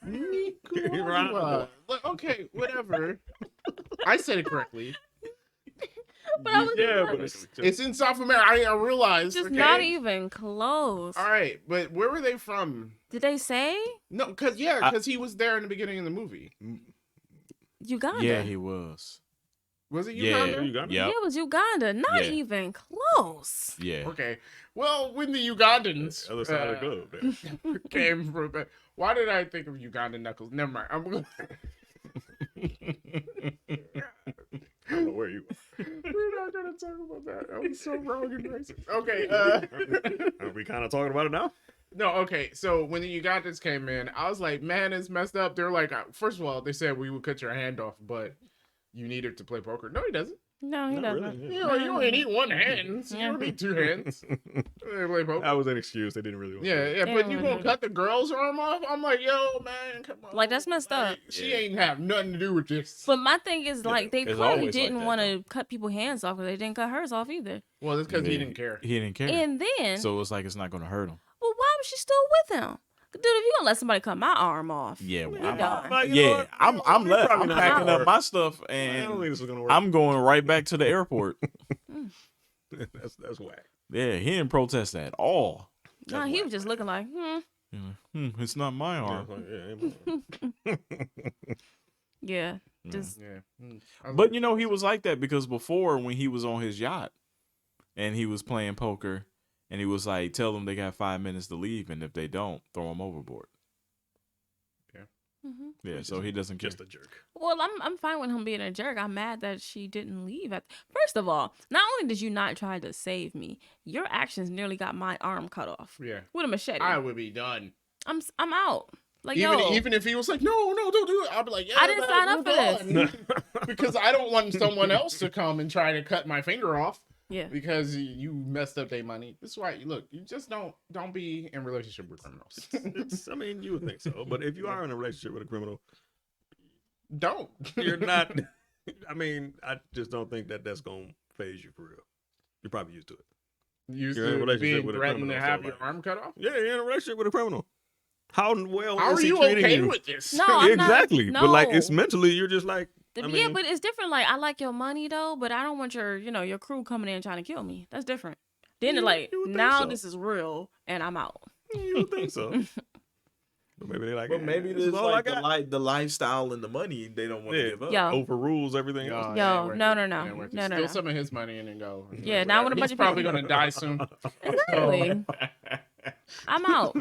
Nicaragua. Look, okay, whatever. I said it correctly. But I was but It's in South America. I realized. just okay. not even close. All right, but where were they from? Did they say No, because he was there in the beginning of the movie. Uganda? Yeah, he was. Was it Yeah. Uganda? Uganda? Yeah, Yep. it was Uganda. Not Yeah. even close. Yeah. Okay. Well, when the Ugandans Other side of the globe. There. came from, why did I think of Ugandan knuckles? Never mind. I'm gonna... I don't know where you We're not gonna talk about that. That was so wrong and racist. Okay. are we kind of talking about it now? No. Okay. So when the Ugandans came in, I was like, man, it's messed up. They're like, first of all, they said we would cut your hand off, but you need it to play poker. No, he doesn't. No, he Not doesn't. really, You only need one hand. So you don't need two hands. They play poker. That was an excuse. They didn't really want to do Yeah, it. but you Yeah. gonna cut the girl's arm off? I'm like, yo, man, come on. Like, that's messed up. She ain't have nothing to do with this. But my thing is, like, they it's clearly always like didn't that, want to cut people's hands off because they didn't cut hers off either. Well, it's because he didn't care. He didn't care. And then, So it's like it's not going to hurt him. well, why was she still with him? Dude, if you gonna let somebody cut my arm off, Yeah, well, we done. Like, you know what? I'm We're left. probably I'm not packing gonna up work. my stuff I don't and think this is gonna work. I'm going right back to the airport. that's whack. Yeah, he didn't protest at all. Nah, he was just looking like, You know, it's not my Yeah, arm. yeah, just Yeah. But you know, he was like that because before when he was on his yacht and he was playing poker and he was like, tell them they got 5 minutes to leave and if they don't, throw them overboard. mhm. Yeah, so he doesn't care. Just a jerk. Well, I'm fine with him being a jerk. I'm mad that she didn't leave. First of all, not only did you not try to save me, your actions nearly got my arm cut off Yeah. with a machete. I would be done. I'm out. Like, Even if he was like, no, don't do it. I'd be like, yeah, I didn't man, sign up we're for this. done. Because I don't want someone else to come and try to cut my finger off yeah. because you messed up their money. That's why. Look, you just don't be in relationship with criminals. I mean, you would think so, but if you are in a relationship with a criminal, Don't. you're not. I mean, I just don't think that's gonna phase you for real. You're probably used to it. Used You're in a to relationship being with a threatened to criminal, so have your like- arm cut off. Yeah, you're in a relationship with a criminal. How well How is are he you treating okay you? with this? No, I'm not- Exactly, but like no. it's mentally, you're just like. I Yeah, mean- but it's different. Like, I like your money though, but I don't want your crew coming in and trying to kill me. That's different. Then You- it's like, you would think now so. this is real and I'm out. You would think so. But maybe they like. But maybe this there's is all I like got. the lifestyle and the money they don't want to Yeah. give up. Yo. Overrules everything else. Yo, no. Steal some of his money and then go. Yeah, now when a bunch He's of probably people- gonna die soon. Exactly. I'm out.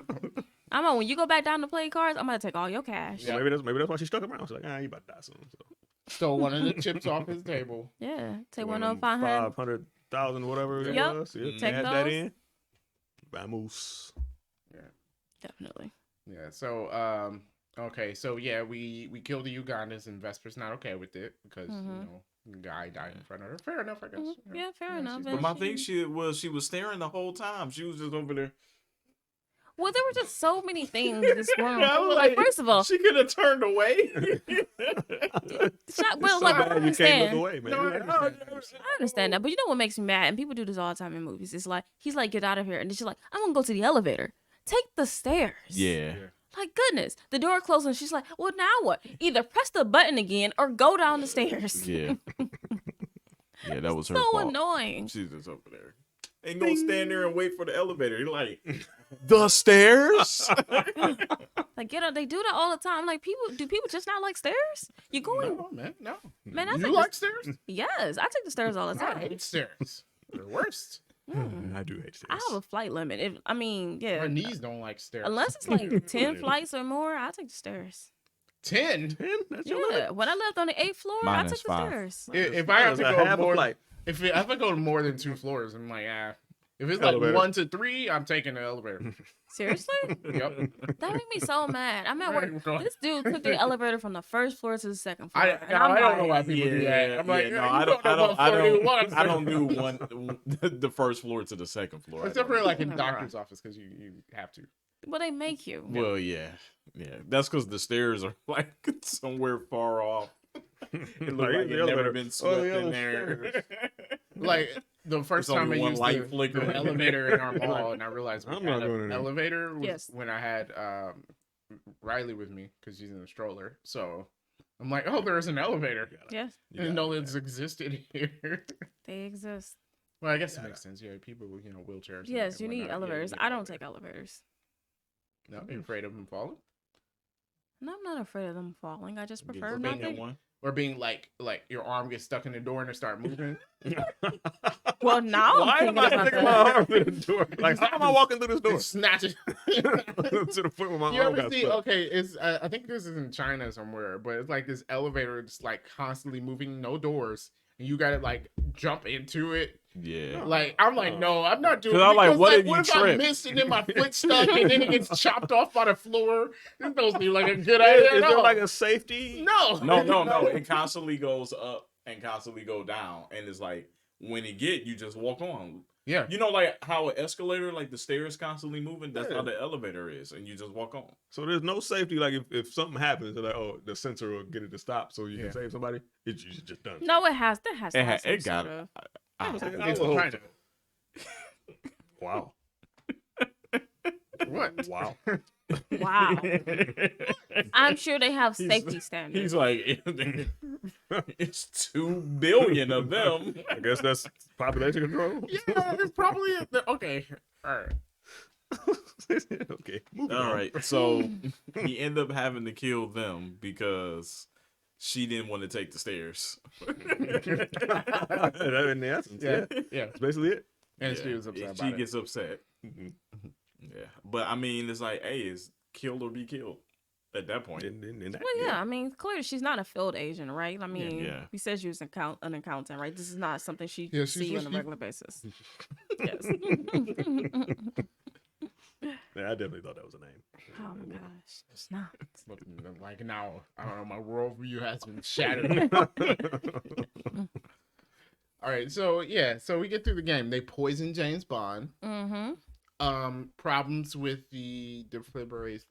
I'm out. When you go back down to play cards, I'm gonna take all your cash. So Yeah. maybe that's why she stuck around. She's like, you about to die soon. So. Stole one of the chips off his table. Take One one of of them 500. 500,000, whatever it Yep. was. Yeah, Take add that those. in. Vamos. Definitely. Yeah. So okay. So yeah, we killed the Ugandans and Vesper's not okay with it because Mhm. you know the guy died in front of her. Fair enough, I guess. Mhm. Yeah, fair enough. she's And But my she- thing she was staring the whole time. She was just over there. Well, there were just so many things in this room. I was Like, like, first of all, she could have turned away. well, So like, I bad you can't look understand. away, man. No, You're I like, understand. I understand that, but you know what makes me mad? And people do this all the time in movies. It's like, he's like, get out of here. And then she's like, I'm going to go to the elevator. Take the stairs. Yeah. Like, goodness. The door closed and she's like, well, now what? Either press the button again or go down the stairs. Yeah. Yeah, that was her So fault. annoying. She's just over there. Ain't gonna stand there and wait for the elevator. You're like, the stairs? Like, get up. They do that all the time. Like, do people just not like stairs? You going? No, man, no. Man, I You take like the, stairs? yes, I take the stairs all the I time. hate stairs. They're the worst. I do hate I stairs. have a flight limit. My knees don't like stairs. Unless it's like 10 flights or more, I'll take the stairs. 10. 10? That's your limit? Yeah, when I lived on the 8th floor, Mine I is took the 5. stairs. If I have to That's a go half a more, flight. if I go to more than 2 floors, I'm like, If it's like Elevator. 1 to 3, I'm taking the elevator. Seriously? Yep. That made me so mad. I'm at Right, work. go- This dude took the elevator from the first floor to the second floor. I and I'm don't know like, why people do that. I'm like, no, you I don't. know I don't. what floor you want. I don't do the first floor to the second floor. I Except don't for do like in Never. doctor's office because you have to. Well, they make you. Well, yeah. That's because the stairs are like somewhere far off. It looked like it never been swept in there. Like the first There's time I only one used light the flickering. elevator in our mall, and I realized we I'm had not going in an there. elevator was Yes. when I had Riley with me because she's in a stroller. So I'm like, oh, there's an elevator. Yes, You Didn't got know it. it's existed here. they exist. Well, I guess it makes sense. Yeah, people with wheelchairs. and- Yes, and you need whatnot. Yeah, elevators. need I don't elevator. take elevators. No, you're afraid of them falling No, I'm not afraid of them falling. I just Get prefer the not big to. one. or being like your arm gets stuck in the door and it start moving. Well, now Why I'm am thinking I about sticking that. my arm through the door? Like, how am I walking through this door? It snatches. To the point where my You arm ever got see? stuck. Okay, it's I think this is in China somewhere, but it's like this elevator that's like constantly moving, no doors, and you gotta like jump into it. Yeah. Like I'm like, no, I'm not doing. 'Cause it. I'm like, Because, what if you if I trip? miss and then my foot stuck and then it gets chopped off by the floor? This don't seem like a good Is idea. there No, like a safety? no, No. It constantly goes up and constantly go down, and it's like when it get, you just walk on. Yeah, You know, like how an escalator, like the stairs constantly moving. That's Yeah. how the elevator is, and you just walk on. So there's no safety. Like if something happens, they're like, oh, the sensor will get it to stop, so you Yeah. can save somebody. It's just done. No, it has. That has to have some It got sort it. of- it's will hope China. Wow. What? Wow. Wow. I'm sure they have safety standards. He's like, it's 2 billion of them. I guess that's population control. Yeah, it's probably okay. All right. Okay. moving All on. right, so he ended up having to kill them because she didn't want to take the stairs. That in the essence, yeah. Yeah, That's basically it. and Yeah, she was upset she about it. gets upset. Mhm. Yeah, but I mean, it's like, hey, it's kill or be killed at that point. And that, Well, yeah, I mean, clearly she's not a field agent, right? I mean, Yeah. we said she was an accountant, right? This is not something she Yeah, she's see on a just- regular basis. Yes. Yeah, I definitely thought that was a name. Oh my gosh, it's not. But, like now, I don't know. My worldview has been shattered. All right, so so we get through the game. They poison James Bond. Mm-hmm. Problems with the defibrillator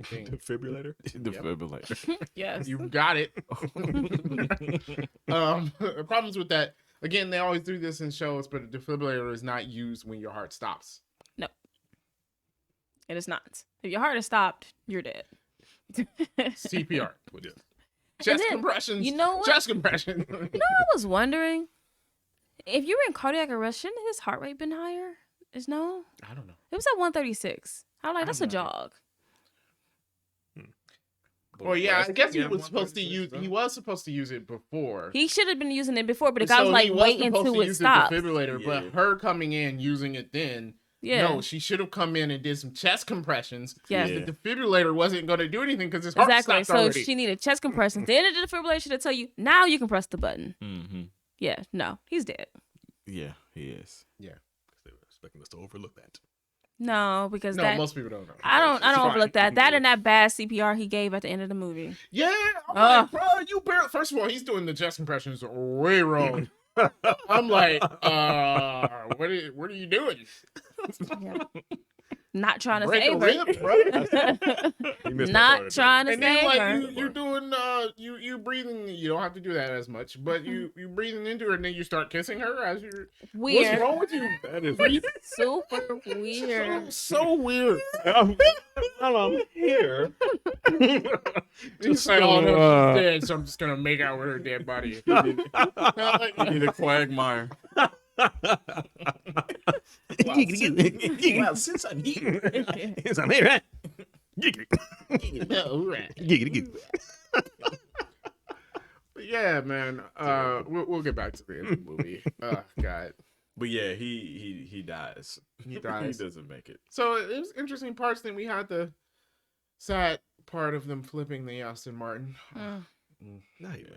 thing. Defibrillator. Defibrillator. Yes. You got it. Problems with that. Again, they always do this in shows, but a defibrillator is not used when your heart stops. It is not. If your heart is stopped, you're dead. CPR. What is- Chest then, compressions. you know what? Chest compression. You know, I was wondering if you were in cardiac arrest, shouldn't his heart rate been higher? Is no? I don't know. It was at 136. I'm like, that's a I'm not- jog. Well, yeah, I guess he Yeah, was supposed to 136, use. though. He was supposed to use it before. He should have been using it before, but the So guy was like, he wait supposed until to it use stops. the defibrillator, Yeah. but her coming in using it then. Yeah. No, she should have come in and did some chest compressions. Yeah. The defibrillator wasn't going to do anything because his heart Exactly. stopped So already. she needed chest compressions. Then the defibrillator should tell you, now you can press the button. Mm-hmm. Yeah. No, he's dead. Yeah, he is. They were expecting us to overlook that. No, because No, that most people don't know. I don't It's fine. overlook that. That and that bad CPR he gave at the end of the movie. Yeah, I'm Ugh. like, bro, you barely. First of all, he's doing the chest compressions way wrong. I'm like, what are you doing? Yeah. Not trying to Break save a her. rib, bro. He missed that part Not of the trying to And then save like her. you're doing you breathing. You don't have to do that as much, but you breathing into her and then you start kissing her as you're. Weird. What's wrong with you? That is Super weird. So weird. while I'm here. Just say, oh no, she's dead, so I'm just gonna make out with her dead body. You need a quagmire. Well, since I'm here, since I'm here, right? Yeah, man. We'll get back to the end of the movie. Oh God. But yeah, he dies. He dies. He doesn't make it. So it was interesting parts. Then we had the sad part of them flipping the Aston Martin. Not even.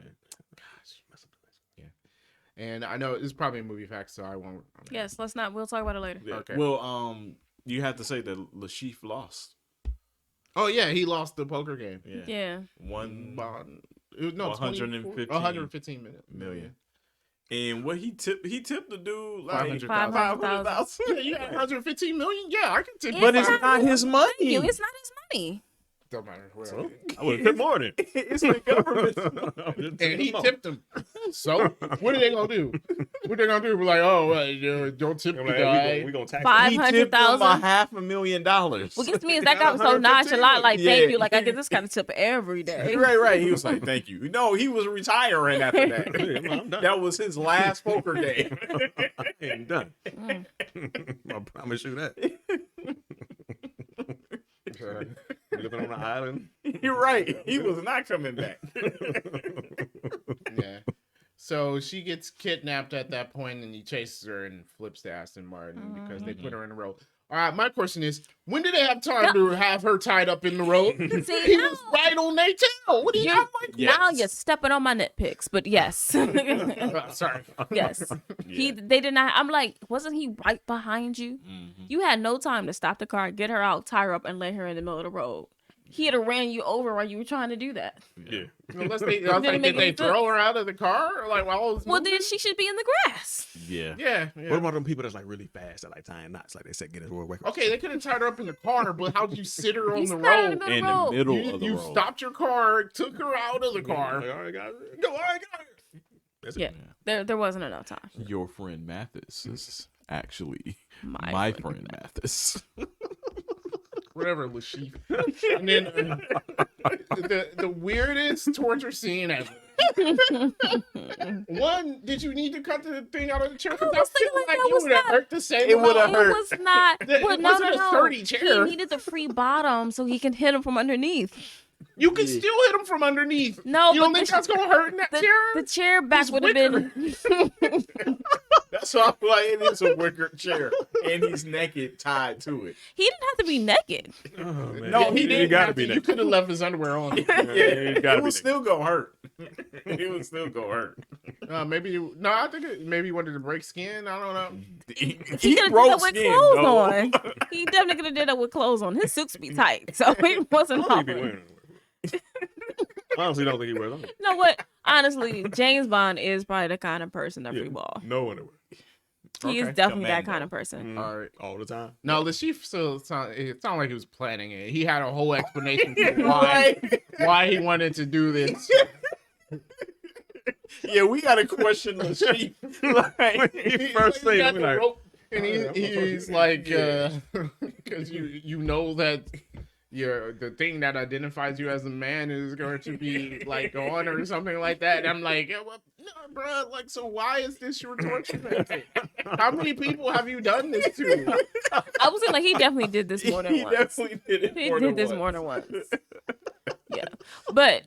And I know it's probably a movie fact, so I won't. Yes, let's not. We'll talk about it later. Yeah. Okay. Well, you have to say that Lashif lost. Oh yeah, he lost the poker game. Yeah. Yeah. Bond. It was, no, 115 million. And what he tipped the dude like 500,000. 500,000. Yeah, 115 million. Yeah, I can tip. But it's not his money. It's not his money. Don't matter. So, I would have tipped more than. It's the government. And he tipped him. So what are they gonna do? What they gonna do? Be like, oh, don't tip the guy. We gonna tax He tipped him $500,000. What gets me is that guy was so nonchalant, like, thank you. Like, I get this kind of tip every day. Right. He was like, thank you. No, he was retiring after that. I'm done. That was his last poker game. I ain't done. I promise you that. Living on an island. You're right. He was not coming back. Yeah. So she gets kidnapped at that point, and he chases her and flips the Aston Martin because they put her in a row. All right, my question is, when do they have time to have her tied up in the road? See, He was right on their tail. What do you? I'm like, Now you're stepping on my nitpicks, but yes. sorry. Yes. They did not. I'm like, wasn't he right behind you? You had no time to stop the car, get her out, tie her up, and lay her in the middle of the road. He had ran you over while you were trying to do that. Yeah. Unless they, I was like, did they throw her out of the car? Or like, well, Then she should be in the grass. Yeah. Yeah. What about them people that's like really fast at like tying knots, like they said Guinness World Record? Okay, they could have tied her up in the car, but how did you sit her on You the sat road? in the In road. the middle of the You road. stopped your car, took her out of the car. Like, all right, guys, go. All right, guys. That's it. Yeah. There wasn't enough time. Your friend Mathis is actually My my friend Mathis. Whatever, Lashif. And then the weirdest torture scene ever. One, did you need to cut the thing out of the chair? Because I was feel thinking, like that you was would have not- hurt the same. It would've amount. hurt. It was not. It Well, no, wasn't no, a no. sturdy chair. He needed the free bottom so he can hit him from underneath. You can still hit him from underneath. No, You don't but think that's gonna hurt in that chair? The chair back It's would have been. That's why I'm like, it is a wicker chair. And he's naked tied to it. He didn't have to be naked. Oh, man. No, he didn't. gotta have be to. there. You could have left his underwear on. Yeah, he gotta It be was there. still gonna hurt. It was still gonna hurt. I think maybe he wanted to break skin. I don't know. He could have did broke that with skin, clothes though. on. He definitely could have did that with clothes on. His suits be tight, so he wasn't I don't think he hovering. wearing it. I honestly don't think he wears it. You know what? Honestly, James Bond is probably the kind of person that free ball. No underwear. He is Okay. definitely that Commando. kind of person. All right. All the time. No, Lashif still it sounded like he was planning it. He had a whole explanation for why he wanted to do this. Yeah, we gotta question the sheep. Like, He first thing, got we the like, rope, and "Alright, he's like, because you know that the thing that identifies you as a man is going to be like on or something like that. And I'm like, yeah, well, no, bro, like, so why is this your torture method? How many people have you done this to? I was saying, like, he definitely did this more than he once. definitely did it. He more did than this once. more than once. Yeah. But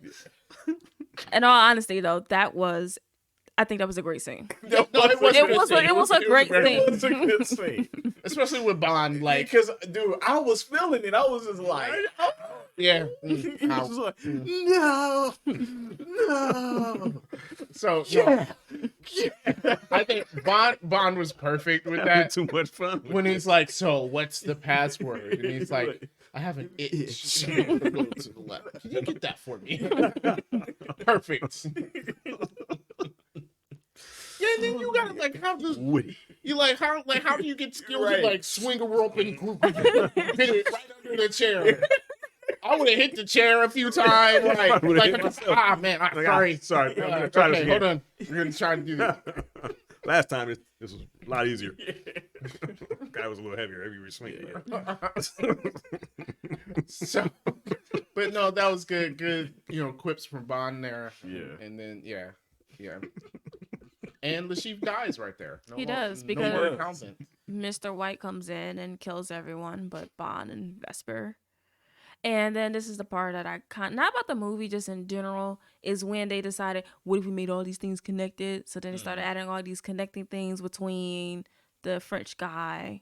in all honesty, though, I think that was a great scene. No, it was It was a great very- scene. It was a good scene. especially with Bond. Like, Because, dude, I was feeling it. I was just like, yeah. he was just like, no. So yeah. I think Bond was perfect with having that. too much fun. When he's like, so what's the password? And he's like, I have an itch. Go to the left. Can you get that for me? Perfect. Yeah, and then you gotta like have this. Witty. You like how do you get skills Right. to like swing a rope and hit it right under the chair? I would have hit the chair a few times. Like man, sorry. Sorry. I'm gonna try this Okay, again. hold on. We're gonna try to do this. Last time, this was a lot easier. Guy was a little heavier. Every swing. So, but no, that was good. Good, quips from Bond there. Yeah. And then yeah. And Lashif dies right there. He does, no because- more accountant. Mr. White comes in and kills everyone but Bond and Vesper. And then this is the part that not about the movie, just in general, is when they decided, what if we made all these things connected? So then they started adding all these connecting things between the French guy.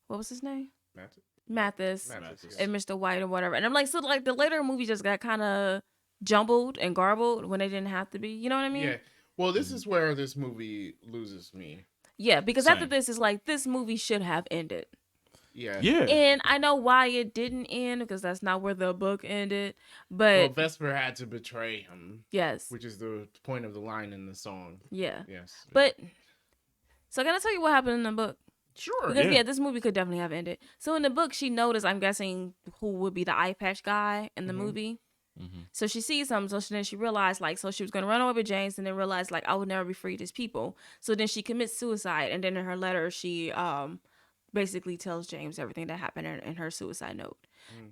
What was his name? Mathis. Mathis. And Mr. White or whatever. And I'm like, so like the later movie just got kind of jumbled and garbled when they didn't have to be. You know what I mean? Yeah. Well, this is where this movie loses me. Yeah, because Same. after this is like this movie should have ended. Yeah. Yeah. And I know why it didn't end because that's not where the book ended. But Well, Vesper had to betray him, yes. which is the point of the line in the song. Yeah. Yes. But so can I tell you what happened in the book? Sure. Because Yeah. this movie could definitely have ended. So in the book, she noticed, I'm guessing, who would be the eye patch guy in the movie. Mm-hmm. So she sees him. So then she realized, like, so she was gonna run over James, and then realized, like, I would never be free as people. So then she commits suicide, and then in her letter, she basically tells James everything that happened in her suicide note.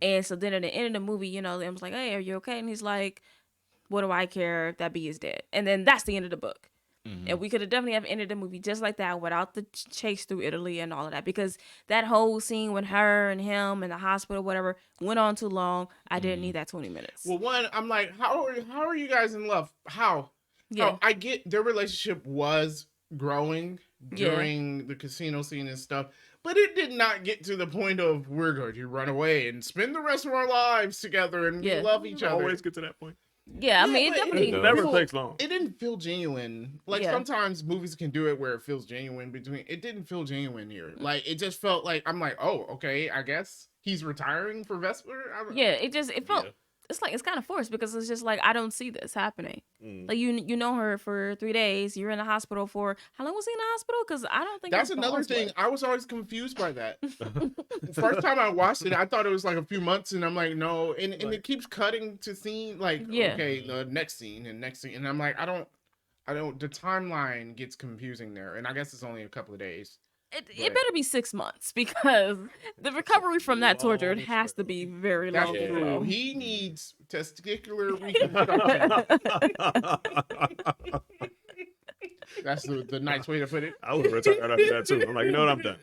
And so then at the end of the movie, you know, Liam's like, "Hey, are you okay?" And he's like, "What do I care? That bee is dead." And then that's the end of the book. And we could have definitely have ended the movie just like that without the chase through Italy and all of that, because that whole scene with her and him in the hospital, whatever, went on too long. I didn't need that 20 minutes. Well, one, I'm like, how are you guys in love? How? Yeah. How? I get their relationship was growing Yeah. during the casino scene and stuff, but it did not get to the point of we're going to run away and spend the rest of our lives together and Yeah. we love each other. Always get to that point. Yeah, I mean, it but definitely. It does. never feel- takes long. It didn't feel genuine. Like Yeah. sometimes movies can do it where it feels genuine between. It didn't feel genuine here. Like it just felt like I'm like, oh, okay, I guess he's retiring for Vesper. Yeah, it felt. Yeah. It's like it's kind of forced because it's just like I don't see this happening. Mm. Like you know her for 3 days. You're in the hospital for how long was he in the hospital? Because I don't think That's his another bones thing. were. I was always confused by that. First time I watched it, I thought it was like a few months, and I'm like, no, and it keeps cutting to scene like, Yeah. okay, the next scene, and I'm like, I don't. The timeline gets confusing there, and I guess it's only a couple of days. It better be 6 months because the recovery from that torture long has to be very That's long. Yeah. true. He needs testicular reconstruction. That's the nice way to put it. I would have retired after that too. I'm like, you know what, I'm done.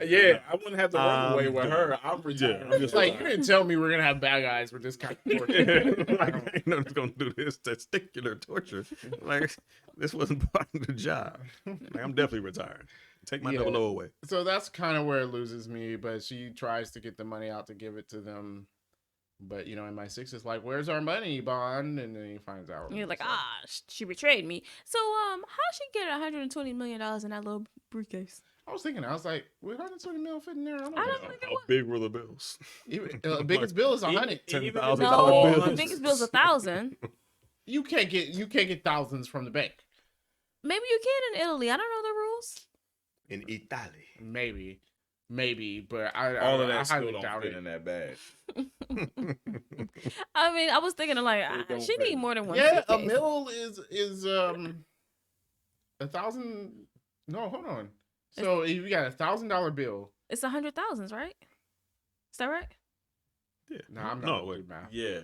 Yeah, I wouldn't have to run away with done. her. I'm retired. I'm just Like you didn't tell me we're gonna have bad guys with this kind of torture. like, I ain't know it's gonna do this testicular torture. Like, this wasn't part of the job. Like, I'm definitely retiring. Take my Yeah. double O away. So that's kind of where it loses me. But she tries to get the money out to give it to them. But you know, in my six, it's like, "Where's our money, Bond?" And then he finds out. You're like, So- she betrayed me. So how she get $120 million in that little briefcase? I was thinking, I was like, "Would 120 mil fit in there?" I don't I know. don't think it How was. big were the bills? Even, biggest bill is 100. $10,000 No, bills. the biggest bill's 1,000. You can't get thousands from the bank. Maybe you can in Italy. I don't know the rules. In Italy. Maybe, but I All of I that still highly don't doubt fit it. in that bag. I mean, I was thinking of like It don't she fit. need more than one. Yeah, a suitcase. mil is 1,000. No, hold on. So if you got $1,000 bill, It's 100,000, right? Is that right? Yeah. no, I'm not No, gonna wait. do math. Yeah.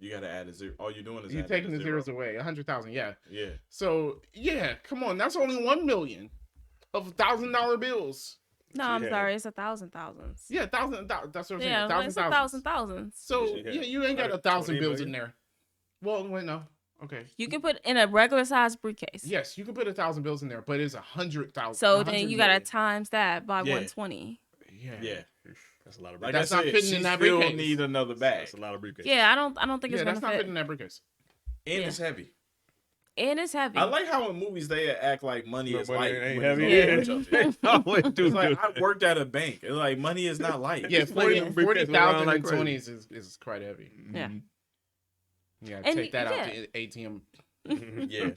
You gotta add a zero. All you're doing is You're adding taking a the zero. zeros away. 100,000, yeah. Yeah. So yeah, come on, that's only 1 million of $1,000 bills. No, She I'm had- sorry. It's 1,000 thousands. Yeah, that's what I'm saying. Yeah, it's 1,000 thousands. So She had yeah, you ain't got 1,000 $20 bills million. in there. Well, wait, no. Okay. You can put in a regular size briefcase. Yes, you can put 1,000 bills in there, but it's 100,000. So then 100 you gotta million. times that by Yeah. 120. Yeah. Yeah. That's a lot of Like briefcase. That's not fitting she in that still briefcase. need another bag. That's a lot of briefcase. Yeah, I don't think Yeah, it's that's gonna not fit. fitting in that briefcase. And Yeah. it's heavy. And it's heavy. I like how in movies they act like money No, is money light. ain't when heavy. it's Yeah. on the budget. Always do It's like good. I worked at a bank. It's like money is not light. Yeah, Just flinging them briefcases around 40,000 like in crazy. 20s is quite heavy. Yeah. Mhm. Yeah, And take that out yeah. to ATM. Yeah.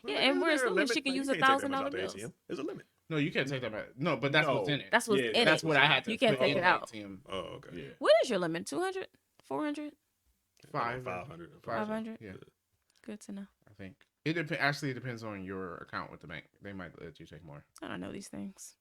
Yeah, and we're Is there a assuming limit? she can No, you use can't take that much $1,000 out the bills. ATM. There's a limit. No, you can't take that back. No, but that's No. what's in it. That's what's Yeah, in That's it. what I had to You can't put take in it the out. ATM. Oh, okay. Yeah. What is your limit? 200? 400? 500. 500? Yeah, Good to know. I think. Actually, it depends on your account with the bank. They might let you take more. I don't know these things.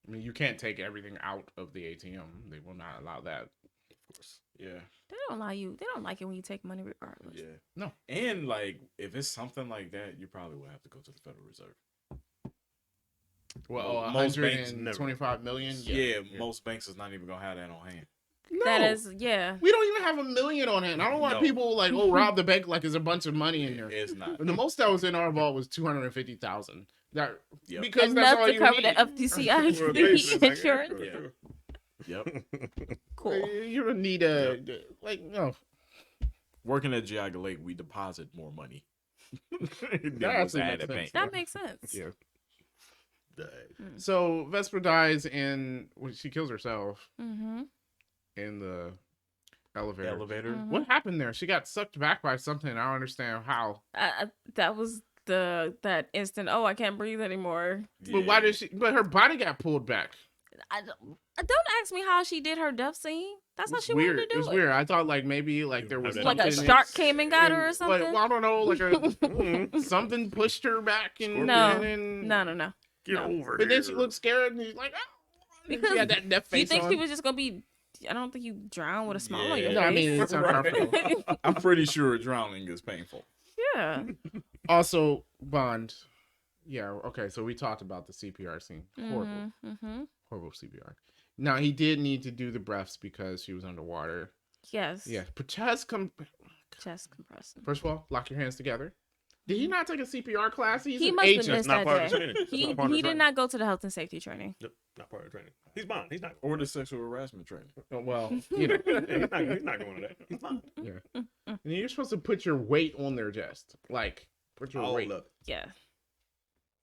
I mean, you can't take everything out of the ATM. They will not allow that. Of course. Yeah. They don't allow you. They don't like it when you take money regardless. Yeah. No. And like if it's something like that, you probably will have to go to the Federal Reserve. Well, Most banks 125 million. Yeah, most banks is not even gonna have that on hand. No. That is, yeah. We don't even have $1 million on hand. I don't want No. people rob the bank like there's a bunch of money in there. It's not. The most that was in our vault was 250,000. That Yep. because that's Enough all to you cover need. the FTCI For a patient, like, insurance. yeah. Yep. Cool. You don't need a like no. Working at Geauga Lake, we deposit more money. than That what's actually at makes a sense. bank. That makes sense. Yeah. Dang. So Vesper dies in she kills herself Mm-hmm. in the elevator. Elevator. Mhm. What happened there? She got sucked back by something. I don't understand how. That was that instant. Oh, I can't breathe anymore. But why did she? But her body got pulled back. Don't ask me how she did her death scene. That's how It's she weird. wanted to do it's it. weird. I thought like maybe like there was Like Like a something shark came and got her or Like, something. well, I don't know. Like something pushed her back and No. and, No. Get No. over But here. then she looked scared and she's like, oh. Because she had that death face You think on. she was just gonna be? I don't think you drown with a smile on your No, I face. mean it's uncomfortable. I'm pretty sure drowning is painful. Yeah. Also, Bond. Yeah. Okay. So we talked about the CPR scene. Horrible. Mm-hmm. Horrible CPR. Now he did need to do the breaths because she was underwater. Yes. Yeah. But chest Chest compression. First of all, lock your hands together. Did he not take a CPR class? He's He an must have agent. missed not that part of the day. training. It's He not part of the did training. not go to the health and safety training. Yep, not part of the training. He's Bond. He's not. Or the sexual harassment training. Well, you know. He's not going to that. He's Bond. Yeah. And you're supposed to put your weight on their chest. Like, put your All weight. of Yeah.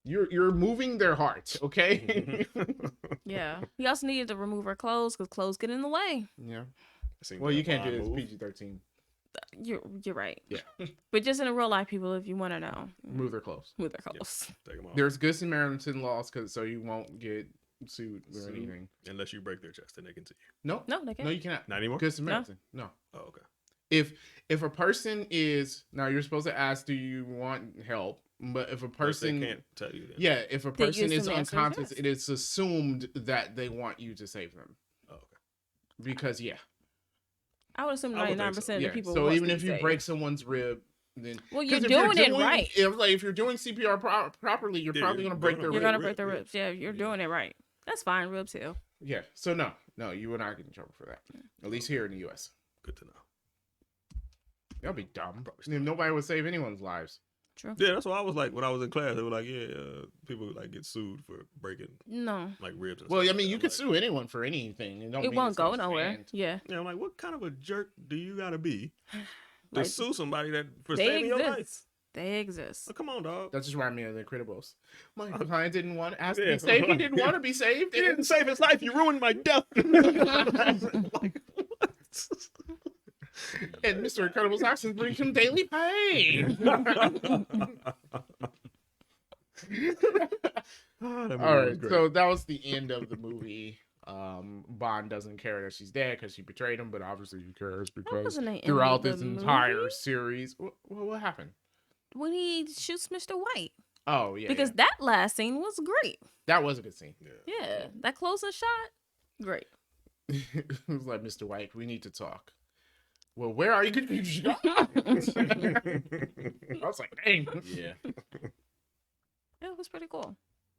You're moving their heart, okay? Yeah. He also needed to remove her clothes because clothes get in the way. Yeah. it. Well, you can't do this PG-13. You're right. Yeah. But just in the real life, people, if you want to know, Move their clothes. move their clothes. Take them off. There's good Samaritan laws so you won't get sued or Sued? anything. Unless you break their chest, then they can see you. No. No, they can't. No, you cannot. Not anymore? Good Samaritan. No. Oh, okay. If a person is now you're supposed to ask, do you want help? But if a person They can't tell you then. yeah, if a They person use is some answers, unconscious, yes. it is assumed that they want you to save them. Oh, okay. Because I would assume I would think 99% so. of the yeah. people. So wants even to if be you saved. break someone's rib, then Well, you're 'cause doing it right. If you're doing CPR properly, you're Yeah, probably you're gonna break gonna their You're rib. gonna rib, break their yeah. ribs. Yeah, you're doing it right. That's fine. Ribs heal. Yeah. So no, you will not get in trouble for that. At least here in the U.S. Good to know. That'll be dumb. Probably Nobody would save anyone's lives. True. Yeah, that's what I was like when I was in class. They were like, yeah, people like get sued for breaking No, like ribs. And Well, stuff I mean, like you that. could I'm sue anyone for anything. It, don't it mean won't it's go gonna nowhere. stand. Yeah, Like, yeah, I'm like, what kind of a jerk do you gotta be to Like, sue somebody that for they saving your life? exist. They exist. Oh, come on, dog. That just reminded me of the Incredibles. My client didn't want to ask to Yeah. be saved. He didn't want to be saved. You didn't save his life. You ruined my death. Like, what? And Mr. Incredible's actions bring him daily pain. All right, so that was the end of the movie. Bond doesn't care that she's dead because she betrayed him, but obviously he cares because wasn't the end throughout of the this entire movie. series, what happened? When he shoots Mr. White, Oh yeah, because that last scene was great. that was a good scene. Yeah, that closing shot, great. It was like, Mr. White, we need to talk. Well, where are you? I was like, dang. Yeah. It was pretty cool.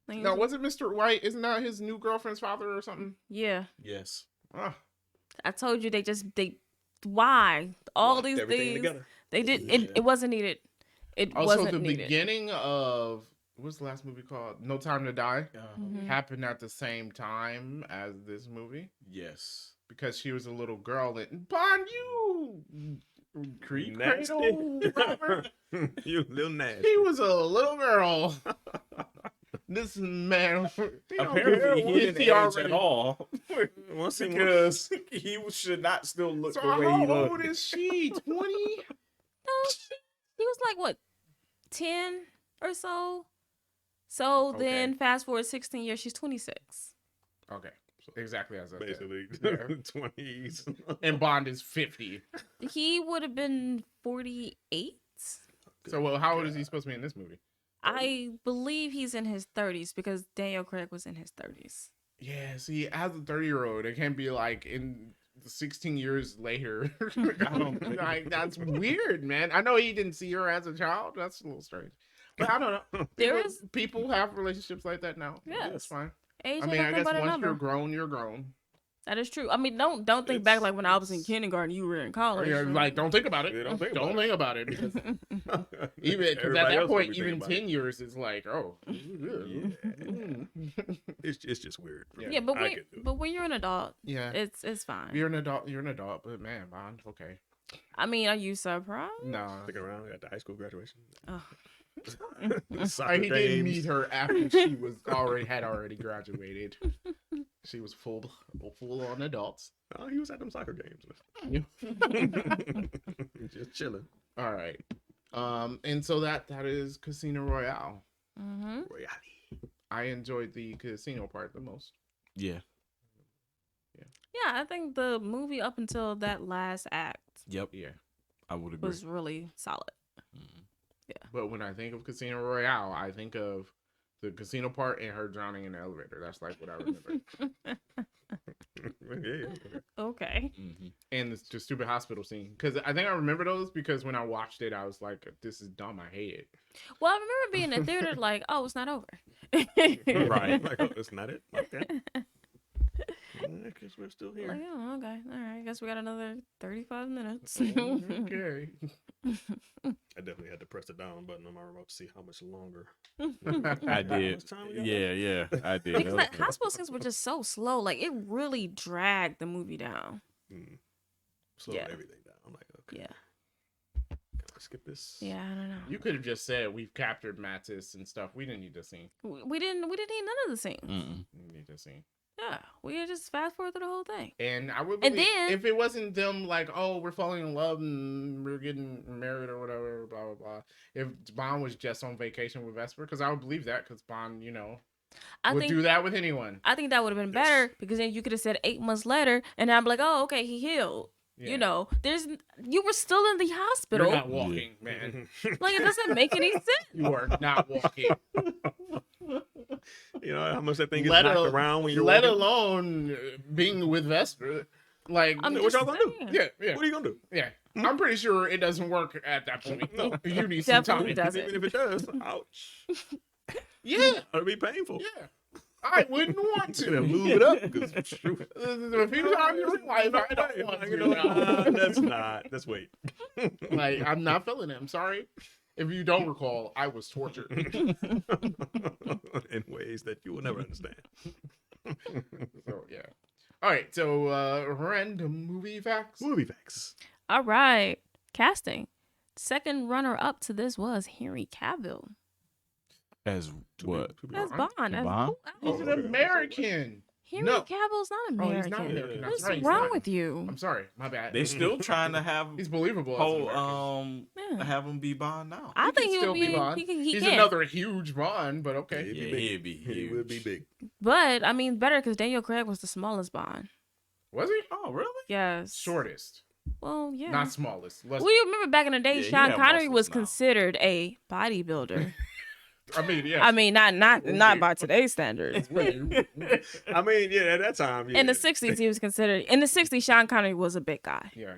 Like, it No, was- wasn't Mr. White? Isn't that his new girlfriend's father or something? yeah, Yes. Ah, I told you why all Locked these everything things together. they did. Yeah. It wasn't needed. It also, wasn't the needed. beginning of what's the last movie called? No Time to Die Mhm. happened at the same time as this movie Yes. because she was a little girl and Bond, you creep Nasty. cradle robber. You little nasty. He was a little girl. This man, he don't care Apparently, what he didn't he age already- at all Once he because he should not still look So the way how he old looked. is she? 20? No, he was like what, 10 or so. So Okay. then, fast forward 16 years, she's 26. Okay, so exactly as I said. basically Yeah. 20s. And Bond is 50. He would have been 48. So, well, how old is he supposed to be in this movie? I believe he's in his 30s because Daniel Craig was in his 30s. Yeah, see, as a 30-year-old, it can't be like in 16 years later. Like, that's weird, man. I know he didn't see her as a child. That's a little strange. But I don't know. There People- is- people have relationships like that now. Yes. That's fine. Age I ain't mean, I nothing guess but a once number. you're grown, you're grown. That is true. I mean, don't think back like when I was in kindergarten, you were in college. Yeah, like don't think about it. Yeah, don't think Don't about think about it because even because at Everybody that else gonna point, be even thinking about 10 years is like, oh, It's just weird. for Yeah. me. Yeah, but I can do it. but when you're an adult, yeah. it's fine. You're an adult. You're an adult, but man, Bond, okay. I mean, are you surprised? No, Sticking around at the high school graduation. Oh. Soccer he didn't games. meet her after she was already graduated. She was full on adults. Oh, he was at them soccer games. Just chilling. All right. And so that is Casino Royale. Mm-hmm. Royale. I enjoyed the casino part the most. Yeah. Yeah, I think the movie up until that last act Yep. Yeah. I would agree. was really solid. But when I think of Casino Royale, I think of the casino part and her drowning in the elevator. That's like what I remember. Yeah. Okay. Mm-hmm. And the stupid hospital scene. Because I think I remember those because when I watched it, I was like, this is dumb. I hate it. Well, I remember being in the theater like, oh, it's not over. Right. Like, oh, that's not it. Okay. I guess we're still here. Like, oh, okay. All right. I guess we got another 35 minutes. Okay. I definitely had to press the down button on my remote to see how much longer. I How did. much time we got Yeah, I did. Because That like, was- hospital scenes were just so slow. Like, it really dragged the movie down. Slow Yeah. everything down. I'm like, okay. Yeah. Can I skip this? Yeah, I don't know. You could have just said we've captured Mattis and stuff. We didn't need the scene. We didn't need none of the scenes. Mm-mm. We didn't need the scene. Yeah, we could just fast forward through the whole thing. And I would And believe then- if it wasn't them like, oh, we're falling in love and we're getting married or whatever, blah blah blah. If Bond was just on vacation with Vesper, because I would believe that, because Bond, I would think do that with anyone. I think that would have been better because then you could have said 8 months later, and I'm like, oh, okay, he healed. Yeah. You were still in the hospital. You're not walking, man. Like, it doesn't make any sense. You are not walking. You know how much that thing is Let knocked al- around when you're Let walking? alone being with Vesper. Like, I'm What just y'all gonna do? saying. yeah. What are you gonna do? Yeah. I'm pretty sure it doesn't work at that point. No. You need some time. Definitely doesn't. Even if it does, ouch. Yeah. It'll be painful. Yeah. I wouldn't want You gotta to. move it up. 'Cause, shoot. A few times in real life, I don't want You to. know, that's not. Let's wait. Like, I'm not feeling it. I'm sorry. If you don't recall, I was tortured. In ways that you will never understand. So, yeah. All right. So, random movie facts. Movie facts. All right. Casting. Second runner up to this was Henry Cavill. As what? That's Bond? Bond. That's Bond? who else? He's an American. Henry No. Cavill's not Oh, American. he's not American. That's What's right, he's wrong not. with you? I'm sorry. My bad. They still trying to have He's believable. As whole American. Yeah. have him be Bond now. I He think can he still would be. Bond. He He's can. another huge Bond, but okay. He'd be Yeah, big. he'd be He would be huge. big. But I mean, better because Daniel Craig was the smallest Bond. Was he? Oh, really? Yes. Shortest, Well, yeah. not smallest. Less, Well, you remember back in the day, Yeah, he Sean had Connery muscles was now. considered a bodybuilder. I mean, yeah. I mean, not by today's standards. I mean, yeah, at that time. Yeah. In the '60s, he was considered. In the '60s, Sean Connery was a big guy. yeah.